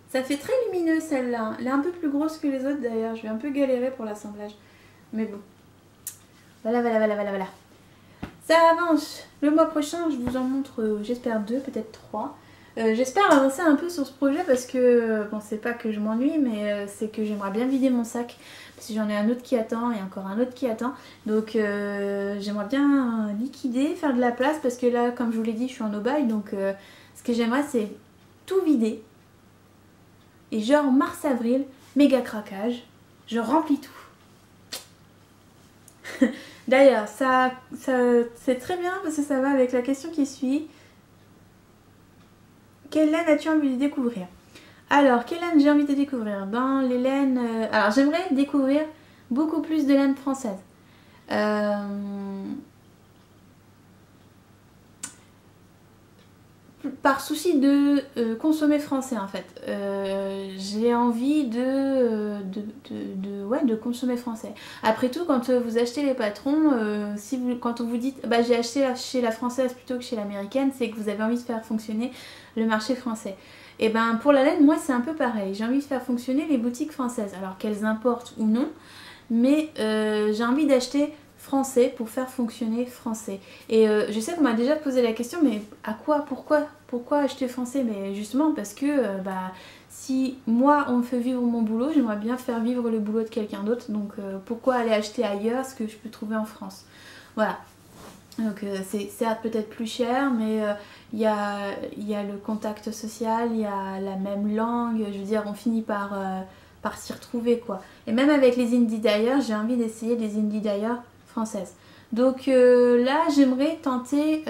Ça fait très lumineux celle-là. Elle est un peu plus grosse que les autres d'ailleurs. Je vais un peu galérer pour l'assemblage. Mais bon. Voilà. Ça avance. Le mois prochain, je vous en montre, j'espère 2, peut-être 3. J'espère avancer un peu sur ce projet parce que, bon, c'est pas que je m'ennuie, mais c'est que j'aimerais bien vider mon sac. Parce que j'en ai un autre qui attend et encore un autre qui attend. Donc j'aimerais bien liquider, faire de la place parce que là, comme je vous l'ai dit, je suis en no-buy. Donc ce que j'aimerais, c'est tout vider. Et genre mars-avril, méga craquage, je remplis tout. D'ailleurs, ça c'est très bien parce que ça va avec la question qui suit. Quelle laine as-tu envie de découvrir? Alors, quelle laine j'ai envie de découvrir? Ben, les laines... Alors, j'aimerais découvrir beaucoup plus de laine française. par souci de consommer français en fait. J'ai envie ouais, de consommer français. Après tout, quand vous achetez les patrons, quand on vous dit bah, j'ai acheté chez la française plutôt que chez l'américaine, c'est que vous avez envie de faire fonctionner le marché français. Et ben pour la laine, moi c'est un peu pareil. J'ai envie de faire fonctionner les boutiques françaises, alors qu'elles importent ou non, mais j'ai envie d'acheter français pour faire fonctionner français. Et je sais qu'on m'a déjà posé la question, mais à quoi, pourquoi acheter français? Mais justement parce que bah, si moi on me fait vivre mon boulot, j'aimerais bien faire vivre le boulot de quelqu'un d'autre, donc pourquoi aller acheter ailleurs ce que je peux trouver en France? Voilà. Donc c'est certes peut-être plus cher, mais il y a le contact social, il y a la même langue, je veux dire on finit par s'y retrouver quoi. Et même avec les indies d'ailleurs, j'ai envie d'essayer des indies d'ailleurs françaises. Donc là j'aimerais tenter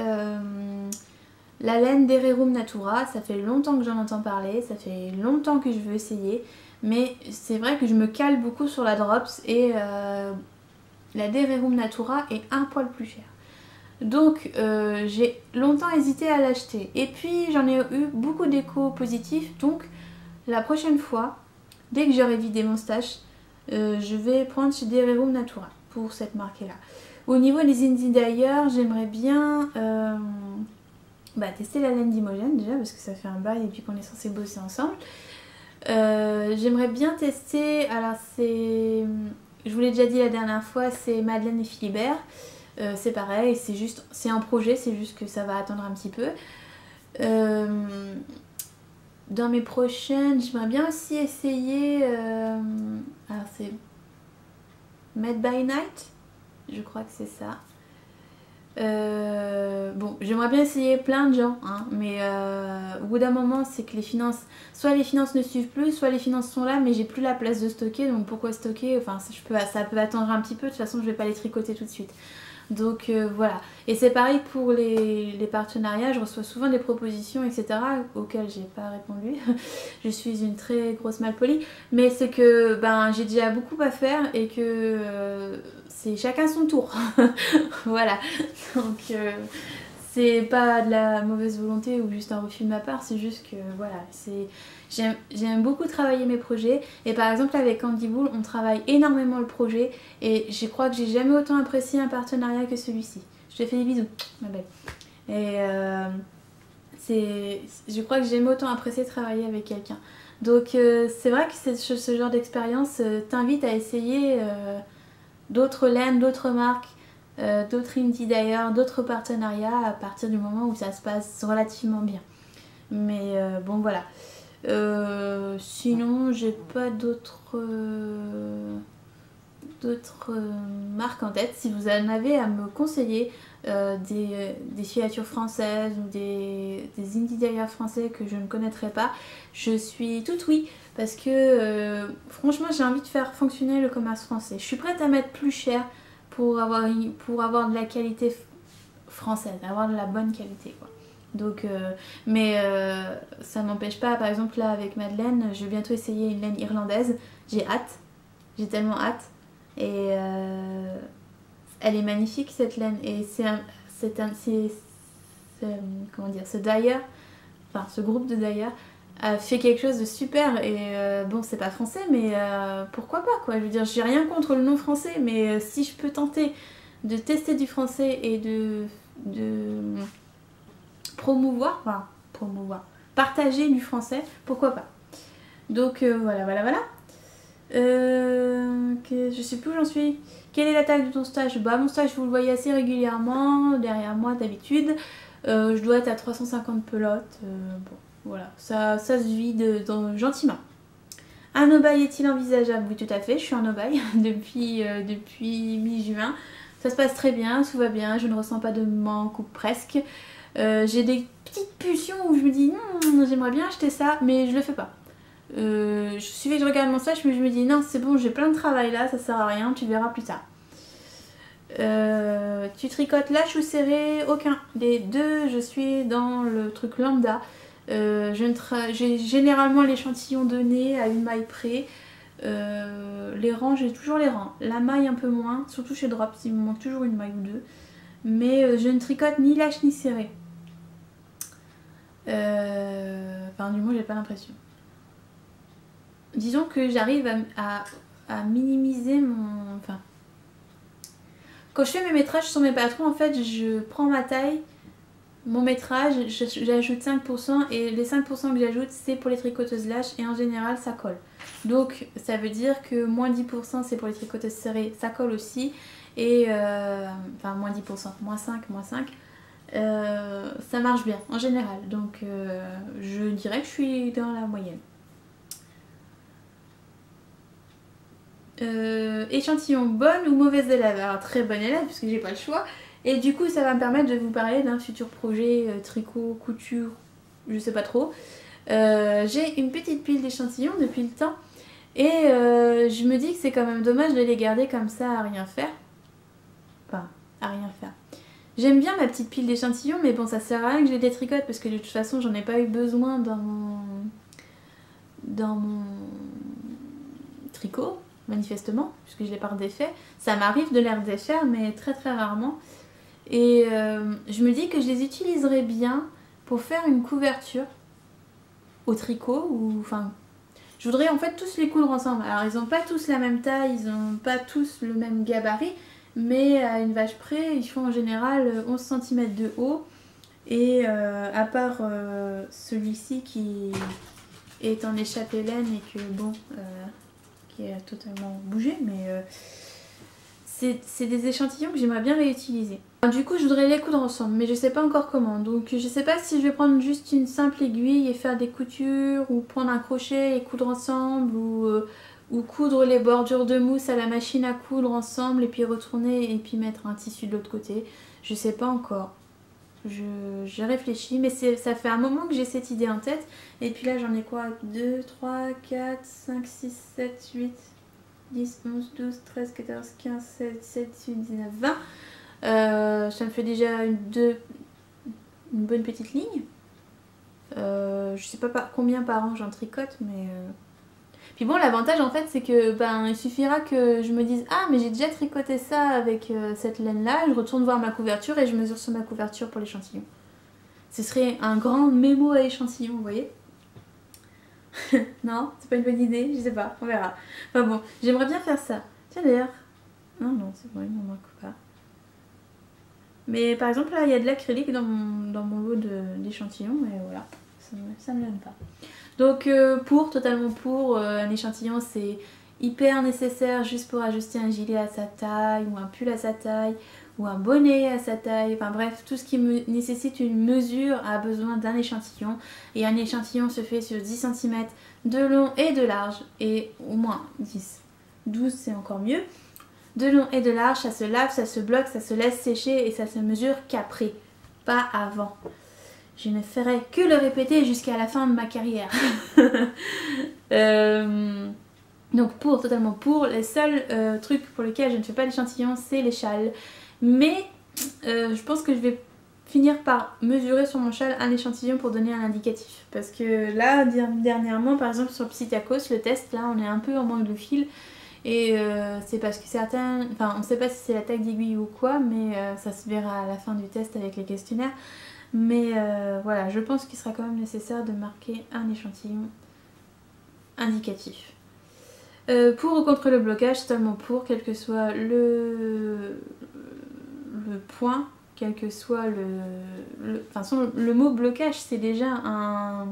la laine d'Hererum Natura, ça fait longtemps que j'en entends parler, ça fait longtemps que je veux essayer, mais c'est vrai que je me cale beaucoup sur la Drops et la d'Hererum Natura est un poil plus chère. Donc j'ai longtemps hésité à l'acheter. Et puis j'en ai eu beaucoup d'échos positifs. Donc la prochaine fois, dès que j'aurai vidé mon stash, je vais prendre chez Hererum Natura pour cette marque-là. Au niveau des indies d'ailleurs, j'aimerais bien tester la laine d'Imogen déjà parce que ça fait un bail et puis qu'on est censé bosser ensemble. J'aimerais bien tester, alors c'est, je vous l'ai déjà dit la dernière fois, c'est Madeleine et Philibert. C'est pareil, c'est un projet, c'est juste que ça va attendre un petit peu. Dans mes prochaines, j'aimerais bien aussi essayer, alors c'est Made by Night, je crois que c'est ça. Bon, j'aimerais bien essayer plein de gens, hein, mais au bout d'un moment, c'est que soit les finances ne suivent plus, soit les finances sont là, mais j'ai plus la place de stocker, donc pourquoi stocker? Enfin, ça peut attendre un petit peu, de toute façon, je vais pas les tricoter tout de suite. Donc voilà. Et c'est pareil pour les partenariats, je reçois souvent des propositions, etc. auxquelles j'ai pas répondu. Je suis une très grosse malpolie, mais c'est que j'ai déjà beaucoup à faire et que c'est chacun son tour. Voilà. Donc c'est pas de la mauvaise volonté ou juste un refus de ma part, c'est juste que voilà, j'aime beaucoup travailler mes projets et par exemple avec Candy Bull on travaille énormément le projet et je crois que j'ai jamais autant apprécié un partenariat que celui-ci. Je te fais des bisous ma belle. Et je crois que j'ai jamais autant apprécié travailler avec quelqu'un. Donc c'est vrai que ce genre d'expérience t'invite à essayer d'autres laines, d'autres marques, d'autres indies d'ailleurs, d'autres partenariats à partir du moment où ça se passe relativement bien. Mais bon voilà. Sinon j'ai pas d'autres marques en tête. Si vous en avez à me conseiller des filatures françaises ou des indies d'ailleurs français que je ne connaîtrais pas, je suis toute oui parce que franchement j'ai envie de faire fonctionner le commerce français. Je suis prête à mettre plus cher pour avoir de la qualité française, avoir de la bonne qualité quoi. Donc, mais ça m'empêche pas, par exemple là avec Madeleine, je vais bientôt essayer une laine irlandaise, j'ai hâte, j'ai tellement hâte et elle est magnifique cette laine et comment dire, ce dyer, enfin ce groupe de dyer a fait quelque chose de super et bon c'est pas français mais pourquoi pas quoi, je veux dire j'ai rien contre le non français mais si je peux tenter de tester du français et de promouvoir, partager du français, pourquoi pas. Donc voilà. Je sais plus où j'en suis. Quelle est la taille de ton stage? Mon stage vous le voyez assez régulièrement derrière moi d'habitude. Je dois être à 350 pelotes. Bon, voilà, ça se vide gentiment. Un no-buy est-il envisageable? Oui, tout à fait, je suis en no-buy depuis mi-juin. Ça se passe très bien, tout va bien, je ne ressens pas de manque ou presque. J'ai des petites pulsions où je me dis j'aimerais bien acheter ça mais je le fais pas. Je suffis que je regarde mon stage mais je me dis non c'est bon j'ai plein de travail là, ça sert à rien, tu verras plus tard. Tu tricotes lâche ou serré? Aucun des deux, je suis dans le truc lambda. J'ai généralement l'échantillon donné à une maille près. Les rangs, j'ai toujours les rangs. La maille un peu moins, surtout chez Drops, il me manque toujours une maille ou deux. Mais je ne tricote ni lâche ni serré. Enfin, du moins, j'ai pas l'impression. Disons que j'arrive à minimiser mon... Enfin, quand je fais mes métrages sur mes patrons, en fait, je prends ma taille, mon métrage, j'ajoute 5% et les 5% que j'ajoute, c'est pour les tricoteuses lâches et en général, ça colle. Donc, ça veut dire que moins 10% c'est pour les tricoteuses serrées, ça colle aussi. Et enfin, moins 10%, moins 5, moins 5. Ça marche bien en général. Donc, je dirais que je suis dans la moyenne. Échantillon bonne ou mauvaise élève. Alors très bonne élève puisque j'ai pas le choix et du coup ça va me permettre de vous parler d'un futur projet tricot, couture, je sais pas trop. J'ai une petite pile d'échantillons depuis le temps et je me dis que c'est quand même dommage de les garder comme ça à rien faire. Enfin, à rien faire. J'aime bien ma petite pile d'échantillons mais bon ça sert à rien que je les détricote parce que de toute façon j'en ai pas eu besoin dans mon tricot manifestement, puisque je l'ai pas redéfait. Ça m'arrive de les redéfaire, mais très très rarement. Et je me dis que je les utiliserais bien pour faire une couverture au tricot, ou enfin... Je voudrais en fait tous les coudre ensemble. Alors ils n'ont pas tous la même taille, ils n'ont pas tous le même gabarit, mais à une vache près, ils font en général 11 cm de haut. Et à part celui-ci qui est en échappée laine et que bon... qui a totalement bougé, mais c'est des échantillons que j'aimerais bien réutiliser. Du coup, je voudrais les coudre ensemble, mais je sais pas encore comment. Donc, je sais pas si je vais prendre juste une simple aiguille et faire des coutures, ou prendre un crochet et coudre ensemble, ou coudre les bordures de mousse à la machine à coudre ensemble, et puis retourner et puis mettre un tissu de l'autre côté. Je sais pas encore. Je réfléchis, mais ça fait un moment que j'ai cette idée en tête. Et puis là, j'en ai quoi 2, 3, 4, 5, 6, 7, 8, 10, 11, 12, 13, 14, 15, 16, 17, 18, 19, 20. Ça me fait déjà une bonne petite ligne. Je sais pas combien par an j'en tricote, mais... Puis bon, l'avantage en fait, c'est que il suffira que je me dise « Ah, mais j'ai déjà tricoté ça avec cette laine-là », je retourne voir ma couverture et je mesure sur ma couverture pour l'échantillon. Ce serait un grand mémo à échantillon, vous voyez. Non, c'est pas une bonne idée, je sais pas, on verra. Enfin bon, j'aimerais bien faire ça. Tiens d'ailleurs... Non, c'est bon, il m'en manque pas. Mais par exemple, là, il y a de l'acrylique dans mon lot d'échantillons et voilà, ça me donne pas. Donc totalement pour, un échantillon c'est hyper nécessaire juste pour ajuster un gilet à sa taille, ou un pull à sa taille, ou un bonnet à sa taille, enfin bref, tout ce qui nécessite une mesure a besoin d'un échantillon. Et un échantillon se fait sur 10 cm de long et de large, et au moins 10. 12 c'est encore mieux. De long et de large, ça se lave, ça se bloque, ça se laisse sécher et ça se mesure qu'après, pas avant. Je ne ferai que le répéter jusqu'à la fin de ma carrière. Donc totalement pour. Les seuls trucs pour lesquels je ne fais pas d'échantillon, c'est les châles. Mais je pense que je vais finir par mesurer sur mon châle un échantillon pour donner un indicatif. Parce que là, dernièrement, par exemple sur Psytacos, le test, là on est un peu en manque de fil. Et c'est parce que certains... Enfin, on ne sait pas si c'est la taille d'aiguille ou quoi, mais ça se verra à la fin du test avec les questionnaires. Mais voilà, je pense qu'il sera quand même nécessaire de marquer un échantillon indicatif. Pour ou contre le blocage, totalement pour, quel que soit le point, quel que soit le mot blocage, c'est déjà un...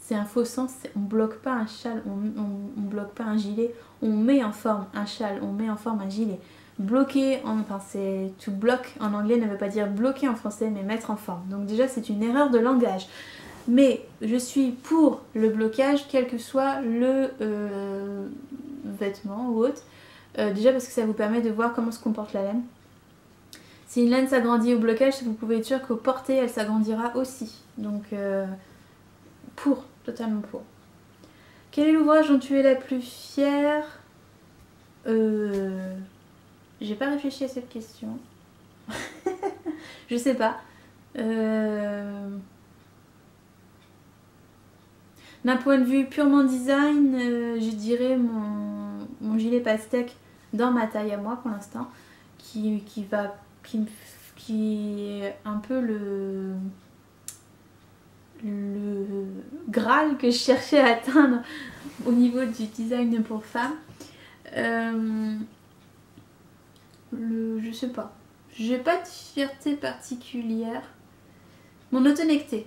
C'est un faux sens, on bloque pas un châle, on bloque pas un gilet, on met en forme un châle, on met en forme un gilet. Bloquer, c'est to block en anglais ne veut pas dire bloquer en français, mais mettre en forme. Donc déjà c'est une erreur de langage. Mais je suis pour le blocage, quel que soit le vêtement ou autre. Déjà parce que ça vous permet de voir comment se comporte la laine. Si une laine s'agrandit au blocage, vous pouvez être sûr qu'au porté elle s'agrandira aussi. Donc pour, totalement pour. Quel est l'ouvrage dont tu es la plus fière? J'ai pas réfléchi à cette question. Je sais pas. D'un point de vue purement design, je dirais mon gilet pastèque dans ma taille à moi pour l'instant, qui est un peu le Graal que je cherchais à atteindre au niveau du design pour femmes. Je sais pas. J'ai pas de fierté particulière. Mon auto-necté,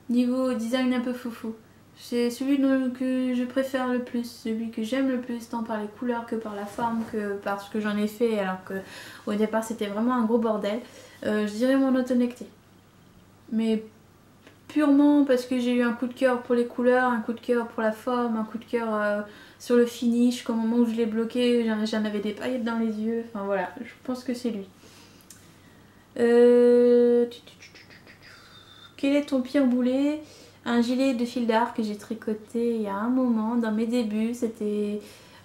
niveau design un peu foufou, c'est celui que je préfère le plus, celui que j'aime le plus, tant par les couleurs que par la forme, que par ce que j'en ai fait, alors que au départ c'était vraiment un gros bordel. Je dirais mon auto-necté. Mais purement parce que j'ai eu un coup de cœur pour les couleurs, un coup de cœur pour la forme, un coup de cœur sur le finish, qu'au moment où je l'ai bloqué, j'en avais des paillettes dans les yeux. Enfin voilà, je pense que c'est lui. Quel est ton pire boulet? Un gilet de fil d'art que j'ai tricoté il y a un moment, dans mes débuts. C'était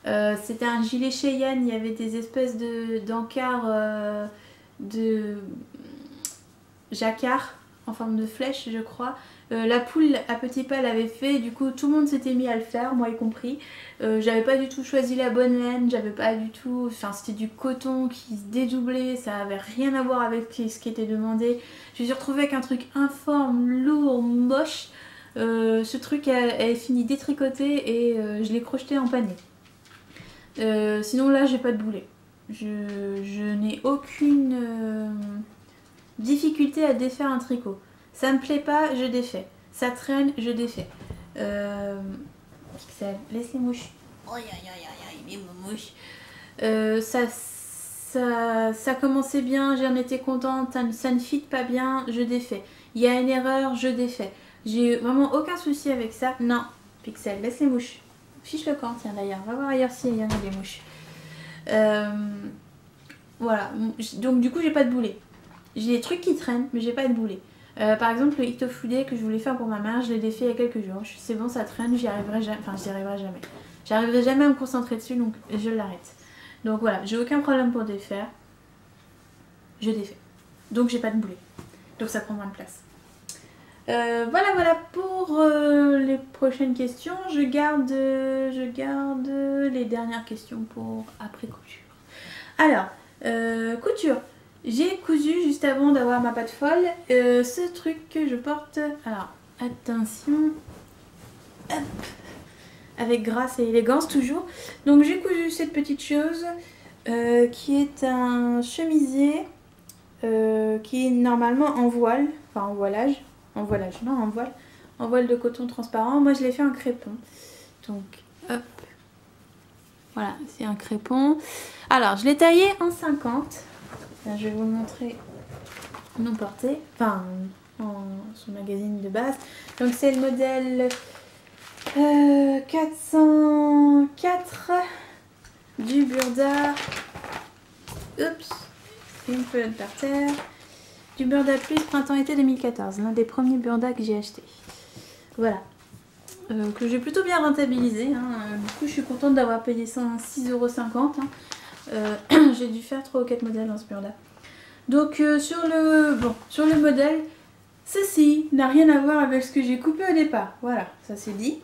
un gilet Cheyenne, il y avait des espèces d'encarts de jacquard en forme de flèche, je crois. La poule à petit pas l'avait fait, du coup tout le monde s'était mis à le faire, moi y compris. J'avais pas du tout choisi la bonne laine, j'avais pas du tout... Enfin c'était du coton qui se dédoublait, ça avait rien à voir avec ce qui était demandé. Je me suis retrouvée avec un truc informe, lourd, moche. Ce truc est fini détricoté et je l'ai crocheté en panier. Sinon là j'ai pas de boulet. Je n'ai aucune difficulté à défaire un tricot. Ça me plaît pas, je défais. Ça traîne, je défais. Pixel, laisse les mouches. Aïe aïe aïe aïe, mes mouches. Ça commençait bien, j'en étais contente, ça ne fit pas bien, je défais. Il y a une erreur, je défais. J'ai vraiment aucun souci avec ça. Non, Pixel, laisse les mouches. Fiche le camp, tiens d'ailleurs. Va voir ailleurs s'il y en a des mouches. Voilà, donc du coup j'ai pas de boulet. J'ai des trucs qui traînent, mais j'ai pas de boulet. Par exemple, le Itofude que je voulais faire pour ma mère, je l'ai défait il y a quelques jours. C'est bon, ça traîne, j'y arriverai jamais. Enfin, j'y arriverai jamais. J'arriverai jamais à me concentrer dessus, donc je l'arrête. Donc voilà, j'ai aucun problème pour défaire. Je défais. Donc j'ai pas de boulet. Donc ça prend moins de place. Voilà pour les prochaines questions. Je garde les dernières questions pour après couture. Alors, couture. J'ai cousu juste avant d'avoir ma patte folle ce truc que je porte. Alors, attention. Hop. Avec grâce et élégance toujours. Donc j'ai cousu cette petite chose qui est un chemisier qui est normalement en voile. Enfin en voilage. En voilage, non en voile. En voile de coton transparent. Moi je l'ai fait en crépon. Donc hop. Voilà, c'est un crépon. Alors je l'ai taillé en 50. Je vais vous le montrer non porté, enfin son magazine de base. Donc c'est le modèle 404 du Burda. Oups, une pelote par terre. Du Burda Plus printemps-été 2014, l'un des premiers Burda que j'ai acheté. Voilà. Que j'ai plutôt bien rentabilisé. Hein. Du coup je suis contente d'avoir payé ça 6,50 €. Hein. J'ai dû faire 3 ou 4 modèles dans ce Burda. Donc sur le modèle, ceci n'a rien à voir avec ce que j'ai coupé au départ. Voilà, ça c'est dit.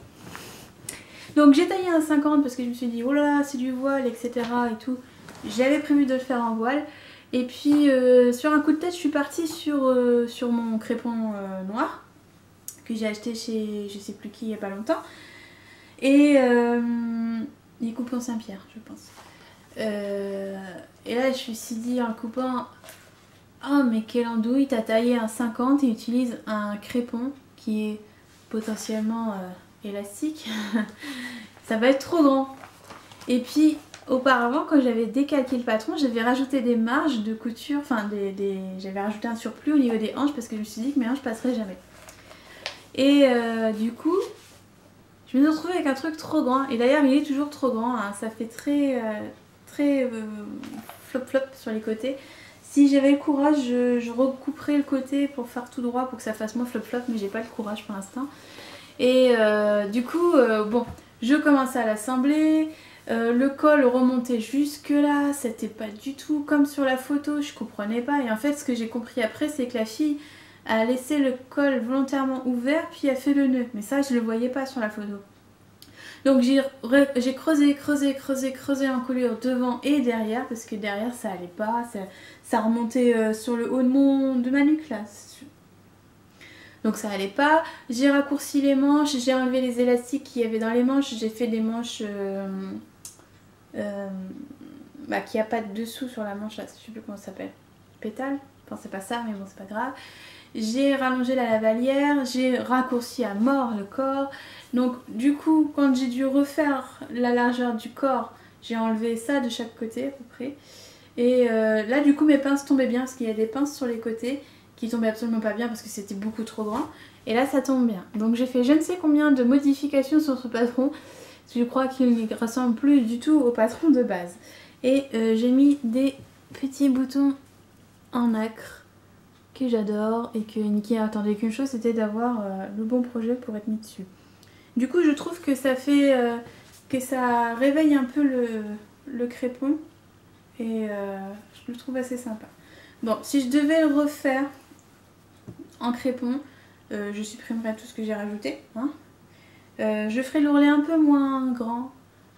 Donc j'ai taillé un 50 parce que je me suis dit oh là là c'est du voile etc et tout. J'avais prévu de le faire en voile. Et puis sur un coup de tête je suis partie sur mon crépon noir que j'ai acheté chez je sais plus qui il n'y a pas longtemps. Et il coupe en Saint-Pierre je pense. Et là je me suis dit en le coupant, oh mais quelle andouille, t'as taillé un 50 et utilise un crépon qui est potentiellement élastique. Ça va être trop grand. Et puis auparavant quand j'avais décalqué le patron, j'avais rajouté des marges de couture, enfin j'avais rajouté un surplus au niveau des hanches parce que je me suis dit que mes hanches passeraient jamais. Et du coup je me suis retrouvée avec un truc trop grand. Et d'ailleurs il est toujours trop grand, hein. Ça fait très flop sur les côtés. Si j'avais le courage, je recouperais le côté pour faire tout droit pour que ça fasse moins flop, mais j'ai pas le courage pour l'instant. Et du coup, bon, je commençais à l'assembler. Le col remontait jusque là, c'était pas du tout comme sur la photo, je comprenais pas. Et en fait, ce que j'ai compris après, c'est que la fille a laissé le col volontairement ouvert, puis a fait le nœud. Mais ça, je le voyais pas sur la photo. Donc j'ai creusé en coulure devant et derrière parce que derrière ça allait pas, ça remontait sur le haut de ma nuque là. donc ça allait pas. J'ai raccourci les manches, j'ai enlevé les élastiques qu'il y avait dans les manches, j'ai fait des manches qui a pas de dessous sur la manche là, je sais plus comment ça s'appelle, pétale, enfin c'est pas ça mais bon c'est pas grave. J'ai rallongé la lavalière, j'ai raccourci à mort le corps, donc du coup quand j'ai dû refaire la largeur du corps, j'ai enlevé ça de chaque côté à peu près. Et là du coup mes pinces tombaient bien parce qu'il y a des pinces sur les côtés qui tombaient absolument pas bien parce que c'était beaucoup trop grand. Et là ça tombe bien. Donc j'ai fait je ne sais combien de modifications sur ce patron. Je crois qu'il ne ressemble plus du tout au patron de base. Et j'ai mis des petits boutons en nacre que j'adore et qui attendait qu'une chose, c'était d'avoir le bon projet pour être mis dessus. Du coup je trouve que ça fait que ça réveille un peu le crépon et je le trouve assez sympa. Bon, si je devais le refaire en crépon, je supprimerais tout ce que j'ai rajouté, hein. Je ferai l'ourlet un peu moins grand.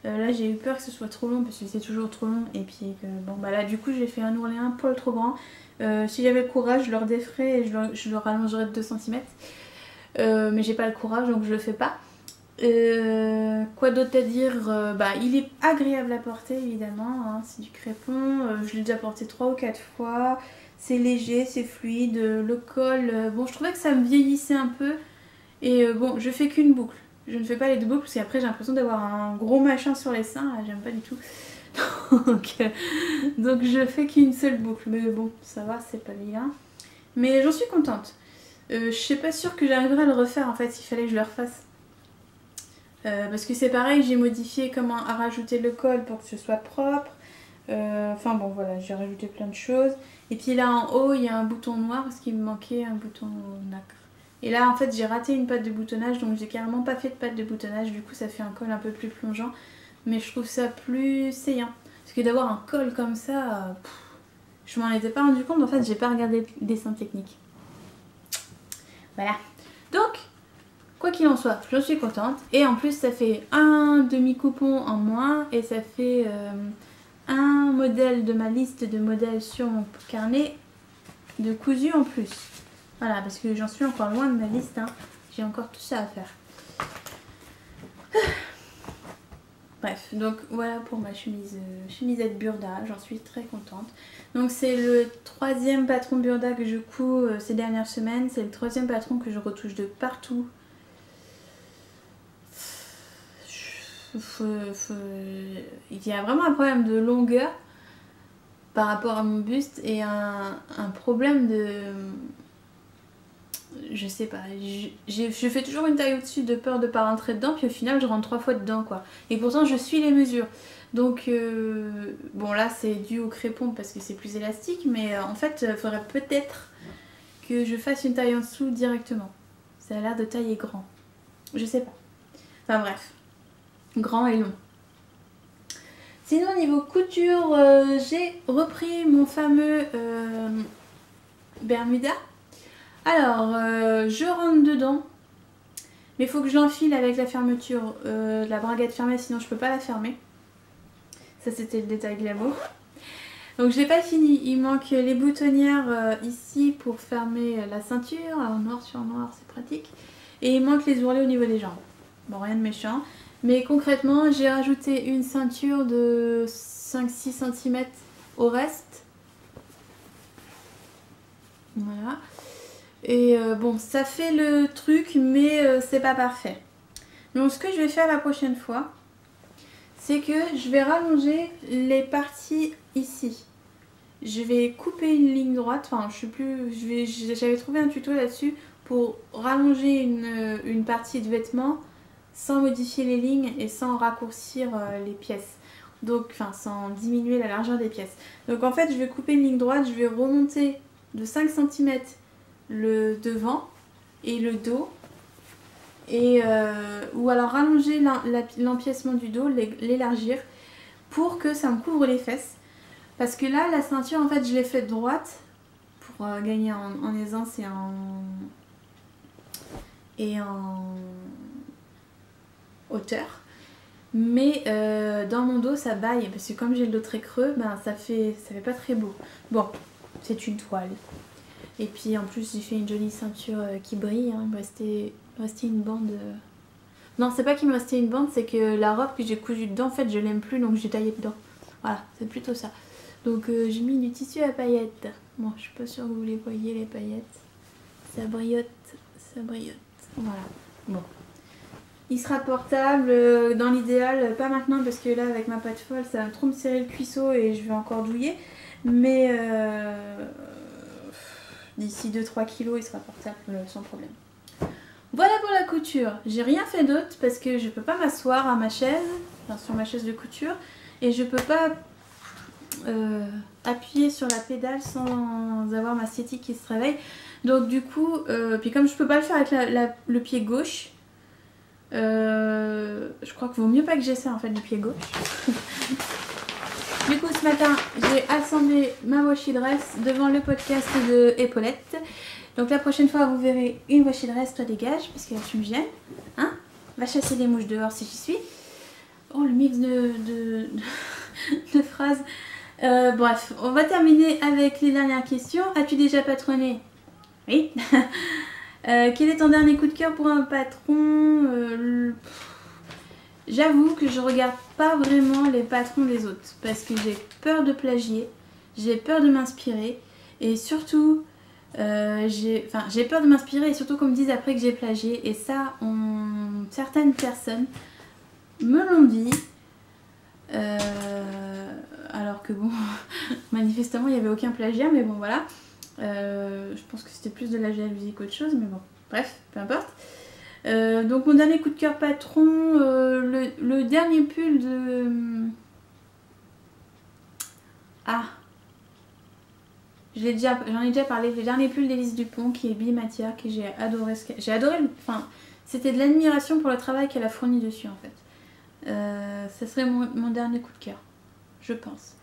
Là j'ai eu peur que ce soit trop long parce que c'est toujours trop long et puis bon bah là du coup j'ai fait un ourlet un poil trop grand. Si j'avais le courage je le redéferais et je le rallongerais de 2 cm. Mais j'ai pas le courage donc je le fais pas. Quoi d'autre à dire, il est agréable à porter évidemment, hein, c'est du crépon, je l'ai déjà porté 3 ou 4 fois, c'est léger, c'est fluide, le col, bon je trouvais que ça me vieillissait un peu et bon je fais qu'une boucle, je ne fais pas les 2 boucles parce qu'après j'ai l'impression d'avoir un gros machin sur les seins, là j'aime pas du tout, donc je fais qu'une seule boucle, mais bon ça va c'est pas vilain, mais j'en suis contente. Je suis pas sûre que j'arriverai à le refaire en fait s'il fallait que je le refasse. Parce que c'est pareil, j'ai modifié comment à rajouter le col pour que ce soit propre. Enfin bon voilà, j'ai rajouté plein de choses. Et puis là en haut, il y a un bouton noir parce qu'il me manquait un bouton nacre. Et là en fait j'ai raté une patte de boutonnage, donc j'ai carrément pas fait de patte de boutonnage. Du coup ça fait un col un peu plus plongeant. Mais je trouve ça plus saillant. Parce que d'avoir un col comme ça, je m'en étais pas rendu compte. En fait j'ai pas regardé le dessin technique. Voilà. Donc... quoi qu'il en soit, j'en suis contente. Et en plus, ça fait un demi-coupon en moins. Et ça fait un modèle de ma liste de modèles sur mon carnet de cousu en plus. Voilà, parce que j'en suis encore loin de ma liste. Hein. J'ai encore tout ça à faire. Bref, donc voilà pour ma chemisette Burda. J'en suis très contente. Donc c'est le 3e patron Burda que je couds ces dernières semaines. C'est le 3e patron que je retouche de partout. Il y a vraiment un problème de longueur par rapport à mon buste et un problème de... je sais pas, je fais toujours une taille au-dessus de peur de pas rentrer dedans, puis au final je rentre 3 fois dedans quoi. Et pourtant je suis les mesures. Donc bon là c'est dû au crépon parce que c'est plus élastique, mais en fait il faudrait peut-être que je fasse une taille en dessous directement. Ça a l'air de tailler grand. Je sais pas. Enfin bref. Grand et long. Sinon niveau couture, j'ai repris mon fameux Bermuda. Alors je rentre dedans, mais il faut que je l'enfile avec la fermeture, la braguette fermée, sinon je peux pas la fermer. Ça c'était le détail glamour. Donc je l'ai pas fini, il manque les boutonnières ici pour fermer la ceinture, alors noir sur noir c'est pratique. Et il manque les ourlets au niveau des jambes. Bon rien de méchant. Mais concrètement, j'ai rajouté une ceinture de 5-6 cm au reste. Voilà. Et bon, ça fait le truc, mais c'est pas parfait. Donc ce que je vais faire la prochaine fois, c'est que je vais rallonger les parties ici. Je vais couper une ligne droite, enfin je sais plus, j'avais trouvé un tuto là-dessus pour rallonger une partie de vêtement sans modifier les lignes et sans raccourcir les pièces. Donc, enfin, sans diminuer la largeur des pièces. Donc en fait, je vais couper une ligne droite, je vais remonter de 5 cm le devant et le dos. Et, ou alors rallonger l'empiècement du dos, l'élargir pour que ça me couvre les fesses. Parce que là, la ceinture, en fait, je l'ai faite droite pour gagner en aisance et en hauteur, mais dans mon dos ça baille parce que comme j'ai le dos très creux, ben ça fait pas très beau. Bon, c'est une toile. Et puis en plus j'ai fait une jolie ceinture qui brille, hein. Il me restait une bande... Non, c'est pas qu'il me restait une bande, c'est que la robe que j'ai cousue dedans, en fait je l'aime plus, donc j'ai taillé dedans. Voilà, c'est plutôt ça. Donc j'ai mis du tissu à paillettes. Bon, je suis pas sûre que vous les voyez les paillettes. Ça brillote, ça brillote. Voilà, bon. Il sera portable dans l'idéal, pas maintenant parce que là avec ma pâte folle ça va trop me serrer le cuisseau et je vais encore douiller. Mais d'ici 2-3 kilos il sera portable sans problème. Voilà pour la couture. J'ai rien fait d'autre parce que je peux pas m'asseoir à ma chaise, enfin sur ma chaise de couture, et je peux pas appuyer sur la pédale sans avoir ma sciatique qui se réveille. Donc du coup, puis comme je peux pas le faire avec le pied gauche, je crois qu'il vaut mieux pas que j'essaie en fait du pied gauche. Du coup ce matin j'ai assemblé ma washi dress devant le podcast de Épaulette. Donc la prochaine fois vous verrez une washi dress, toi dégage parce que tu me gênes, hein. Va chasser les mouches dehors si j'y suis. Oh le mix de phrases. Bref, on va terminer avec les dernières questions. As-tu déjà patronné? Oui. Quel est ton dernier coup de cœur pour un patron? J'avoue que je regarde pas vraiment les patrons des autres parce que j'ai peur de plagier, j'ai peur de m'inspirer et surtout j'ai peur de m'inspirer et surtout qu'on me dise après que j'ai plagié, et ça certaines personnes me l'ont dit alors que bon manifestement il n'y avait aucun plagiat, mais bon voilà. Je pense que c'était plus de la jalousie qu'autre chose, mais bon, bref, peu importe. Donc mon dernier coup de cœur patron, le dernier pull de... Ah, j'en ai déjà parlé, le dernier pull d'Élise Dupont qui est bimatière, que j'ai adoré. J'ai adoré, enfin, c'était de l'admiration pour le travail qu'elle a fourni dessus en fait. Ça serait mon dernier coup de cœur, je pense.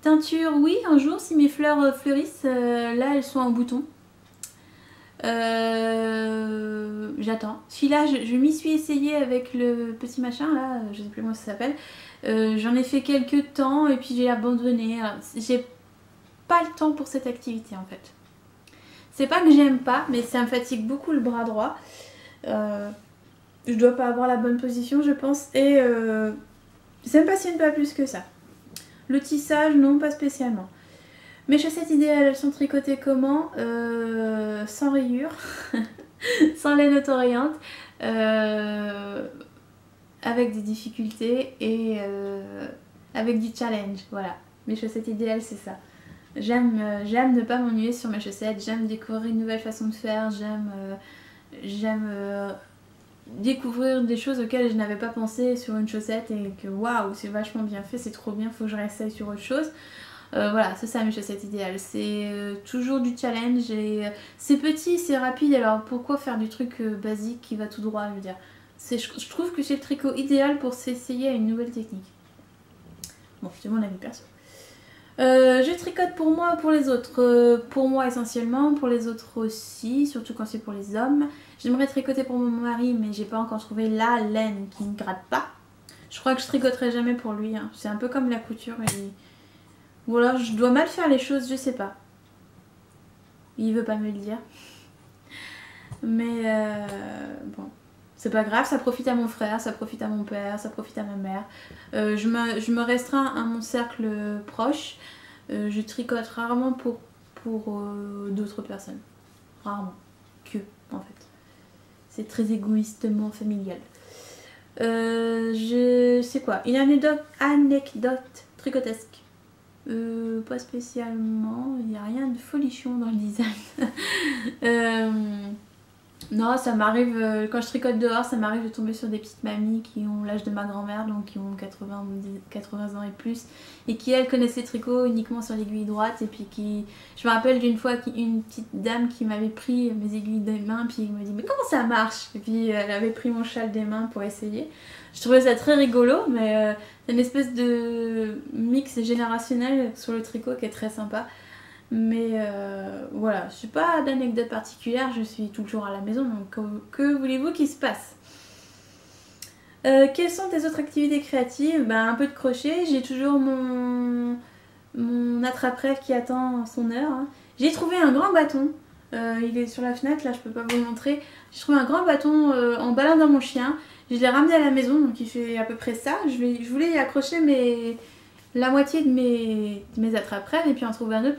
Teinture, oui, un jour si mes fleurs fleurissent, là elles sont en bouton. J'attends. Si là je m'y suis essayée avec le petit machin là, je sais plus comment ça s'appelle. J'en ai fait quelques temps et puis j'ai abandonné. J'ai pas le temps pour cette activité en fait. C'est pas que j'aime pas, mais ça me fatigue beaucoup le bras droit. Je dois pas avoir la bonne position je pense, et ça me passionne pas plus que ça. Le tissage, non, pas spécialement. Mes chaussettes idéales, elles sont tricotées comment? Sans rayures, sans laine autoriante, avec des difficultés et avec du challenge. Voilà, mes chaussettes idéales, c'est ça. J'aime ne pas m'ennuyer sur mes chaussettes, j'aime découvrir une nouvelle façon de faire, j'aime découvrir des choses auxquelles je n'avais pas pensé sur une chaussette et que waouh, c'est vachement bien fait, c'est trop bien, faut que je réessaye sur autre chose. Voilà, c'est ça mes chaussettes idéales, c'est toujours du challenge et c'est petit, c'est rapide, alors pourquoi faire du truc basique qui va tout droit, je veux dire. Je trouve que c'est le tricot idéal pour s'essayer à une nouvelle technique. Bon, c'est mon avis perso. Je tricote pour moi ou pour les autres, pour moi essentiellement, pour les autres aussi, surtout quand c'est pour les hommes. J'aimerais tricoter pour mon mari, mais j'ai pas encore trouvé la laine qui ne gratte pas. Je crois que je tricoterai jamais pour lui, hein. C'est un peu comme la couture. Ou alors je dois mal faire les choses, je sais pas. Il veut pas me le dire. Mais bon, c'est pas grave, ça profite à mon frère, ça profite à mon père, ça profite à ma mère. Je me restreins à mon cercle proche. Je tricote rarement pour d'autres personnes. Rarement. Que, en fait. C'est très égoïstement familial. C'est quoi? Une anecdote tricotesque. Pas spécialement, il n'y a rien de folichon dans le design. Non, ça m'arrive, quand je tricote dehors, ça m'arrive de tomber sur des petites mamies qui ont l'âge de ma grand-mère, donc qui ont 80 ans et plus, et qui elles connaissaient le tricot uniquement sur l'aiguille droite, et puis qui... Je me rappelle d'une fois une petite dame qui m'avait pris mes aiguilles des mains, puis elle m'a dit mais comment ça marche? Et puis elle avait pris mon châle des mains pour essayer. Je trouvais ça très rigolo, mais c'est une espèce de mix générationnel sur le tricot qui est très sympa. Mais voilà, je n'ai pas d'anecdote particulière, je suis toujours à la maison, donc que voulez-vous qu'il se passe? Quelles sont tes autres activités créatives? Ben, un peu de crochet, j'ai toujours mon attrape-rêve qui attend son heure, hein. J'ai trouvé un grand bâton, Il est sur la fenêtre, là je peux pas vous le montrer. J'ai trouvé un grand bâton en baladant mon chien. Je l'ai ramené à la maison, donc il fait à peu près ça. Je voulais y accrocher la moitié de mes attrape-rêves et puis en trouver un autre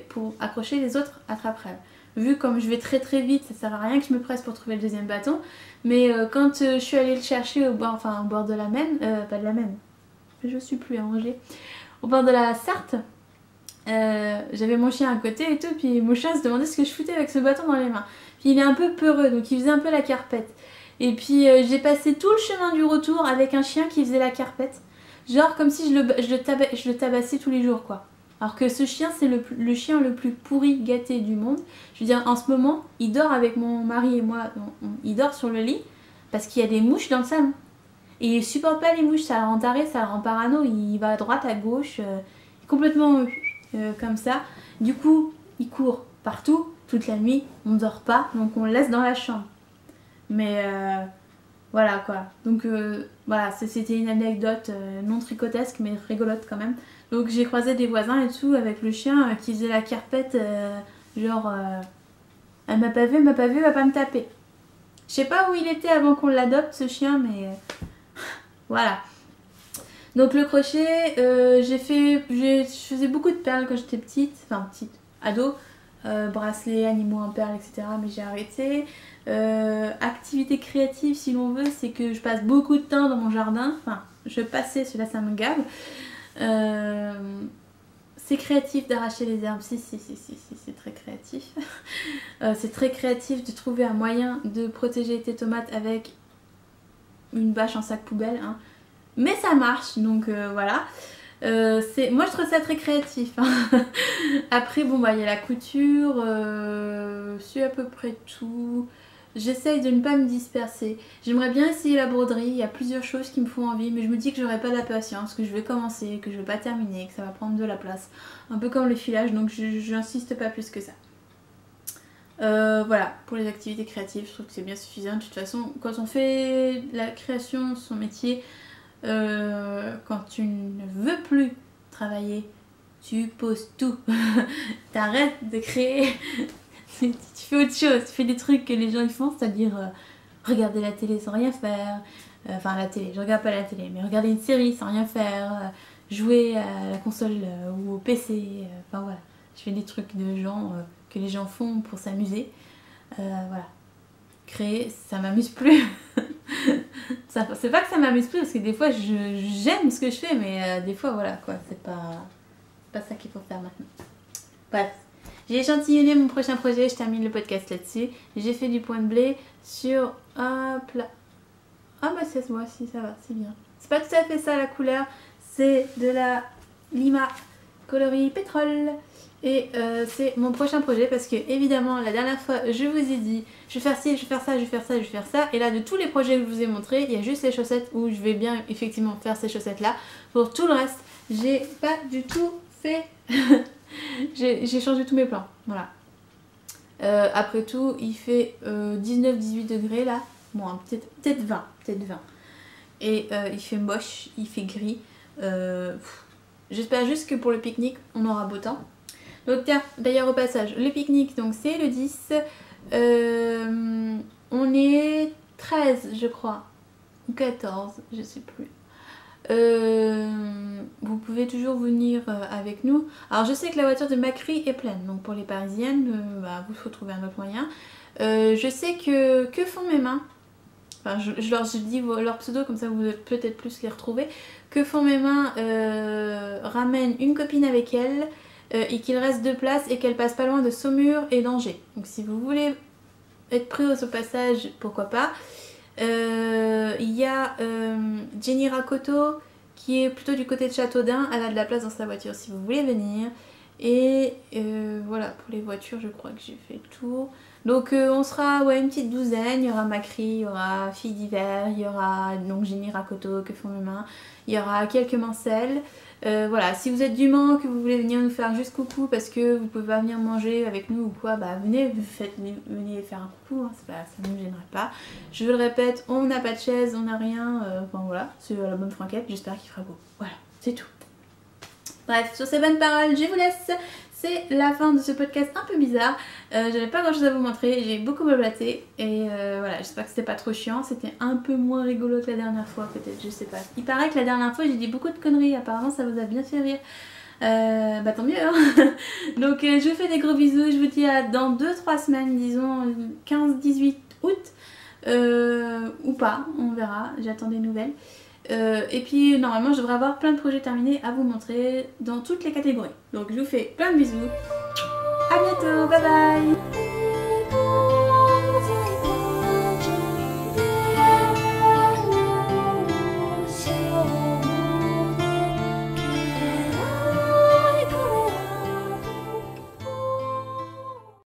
pour accrocher les autres attrape-rêves. Vu comme je vais très très vite, ça sert à rien que je me presse pour trouver le deuxième bâton. Mais quand je suis allée le chercher au bord de la Maine, pas de la Maine, je suis plus à Angers, au bord de la Sarthe, j'avais mon chien à côté et tout, puis mon chien se demandait ce que je foutais avec ce bâton dans les mains. Puis il est un peu peureux, donc il faisait un peu la carpette. Et puis j'ai passé tout le chemin du retour avec un chien qui faisait la carpette. Genre comme si je le tabassais tous les jours quoi. Alors que ce chien c'est le chien le plus pourri gâté du monde. Je veux dire en ce moment il dort avec mon mari et moi, il dort sur le lit parce qu'il y a des mouches dans le salon. Et il supporte pas les mouches, ça le rend taré, ça le rend parano, il va à droite, à gauche, complètement comme ça. Du coup il court partout, toute la nuit, on ne dort pas, donc on le laisse dans la chambre. Mais voilà quoi. Donc voilà, c'était une anecdote non tricotesque mais rigolote quand même. Donc j'ai croisé des voisins et tout avec le chien qui faisait la carpette genre elle m'a pas vu, elle va pas me taper. Je sais pas où il était avant qu'on l'adopte ce chien mais voilà. Donc le crochet, je faisais beaucoup de perles quand j'étais petite, enfin petite, ado. Bracelets, animaux en perles, etc. Mais j'ai arrêté. Activité créative si l'on veut, c'est que je passe beaucoup de temps dans mon jardin. Enfin, je passais, cela ça me gave. C'est créatif d'arracher les herbes. Si, c'est très créatif. C'est très créatif de trouver un moyen de protéger tes tomates avec une bâche en sac poubelle. Hein. Mais ça marche, donc voilà. Moi je trouve ça très créatif hein. Après bon bah il y a la couture, c'est à peu près tout. J'essaye de ne pas me disperser. J'aimerais bien essayer la broderie, il y a plusieurs choses qui me font envie mais je me dis que j'aurai pas la patience, que je vais commencer, que je vais pas terminer, que ça va prendre de la place. Un peu comme le filage donc j'insiste pas plus que ça. Voilà, pour les activités créatives je trouve que c'est bien suffisant. De toute façon quand on fait la création, son métier, quand tu ne veux plus travailler, tu poses tout. T'arrêtes de créer. Tu fais autre chose, tu fais des trucs que les gens ils font, c'est-à-dire regarder la télé sans rien faire. Enfin la télé, je regarde pas la télé, mais regarder une série sans rien faire, jouer à la console ou au PC. Enfin voilà, je fais des trucs de gens que les gens font pour s'amuser. Voilà. Créer, ça m'amuse plus. C'est pas que ça m'amuse plus parce que des fois j'aime ce que je fais mais des fois voilà quoi, c'est pas ça qu'il faut faire maintenant. Bref, j'ai échantillonné mon prochain projet, je termine le podcast là-dessus. J'ai fait du point de blé sur hop là. Ah bah c'est moi si ça va, c'est bien. C'est pas tout à fait ça la couleur, c'est de la Lima coloris pétrole. Et c'est mon prochain projet parce que évidemment la dernière fois je vous ai dit je vais faire ci, je vais faire ça, je vais faire ça, je vais faire ça. Et là de tous les projets que je vous ai montrés, il y a juste les chaussettes où je vais bien effectivement faire ces chaussettes là. Pour tout le reste, j'ai pas du tout fait. J'ai changé tous mes plans. Voilà. Après tout, il fait 19-18 degrés là. Bon, peut-être 20. Et il fait moche, il fait gris. J'espère juste que pour le pique-nique, on aura beau temps. Donc tiens, d'ailleurs au passage, le pique-nique, donc c'est le 10. On est 13 je crois. Ou 14, je sais plus. Vous pouvez toujours venir avec nous. Alors je sais que la voiture de Macri est pleine. Donc pour les parisiennes, vous faut trouver un autre moyen. Je sais que font mes mains. Enfin je leur dis leur pseudo comme ça vous pouvez peut-être plus les retrouver. Que font mes mains ramène une copine avec elle. Et qu'il reste 2 places et qu'elle passe pas loin de Saumur et d'Angers. Donc si vous voulez être pris au passage, pourquoi pas. Il y a Jenny Rakoto qui est plutôt du côté de Châteaudun. Elle a de la place dans sa voiture si vous voulez venir. Et voilà, pour les voitures je crois que j'ai fait le tour. Donc on sera une petite douzaine. Il y aura Macri, il y aura Fille d'hiver, il y aura donc Jenny Rakoto, que font mes mains. Il y aura quelques mancelles. Voilà, si vous êtes du Mans, que vous voulez venir nous faire juste coucou parce que vous pouvez pas venir manger avec nous ou quoi, venez faire un coucou, hein, ça ne nous gênerait pas. Je vous le répète, on n'a pas de chaise, on n'a rien, enfin voilà, c'est la bonne franquette, j'espère qu'il fera beau. Voilà, c'est tout. Bref, sur ces bonnes paroles, je vous laisse. c'est la fin de ce podcast un peu bizarre. J'avais pas grand chose à vous montrer, j'ai beaucoup blablaté et voilà, j'espère que c'était pas trop chiant. C'était un peu moins rigolo que la dernière fois peut-être, je sais pas. Il paraît que la dernière fois j'ai dit beaucoup de conneries, apparemment ça vous a bien fait rire. Bah tant mieux hein. Donc je vous fais des gros bisous, je vous dis à dans 2-3 semaines, disons 15-18 août, ou pas, on verra, j'attends des nouvelles. Et puis normalement je devrais avoir plein de projets terminés à vous montrer dans toutes les catégories. Donc je vous fais plein de bisous, à bientôt, bye bye.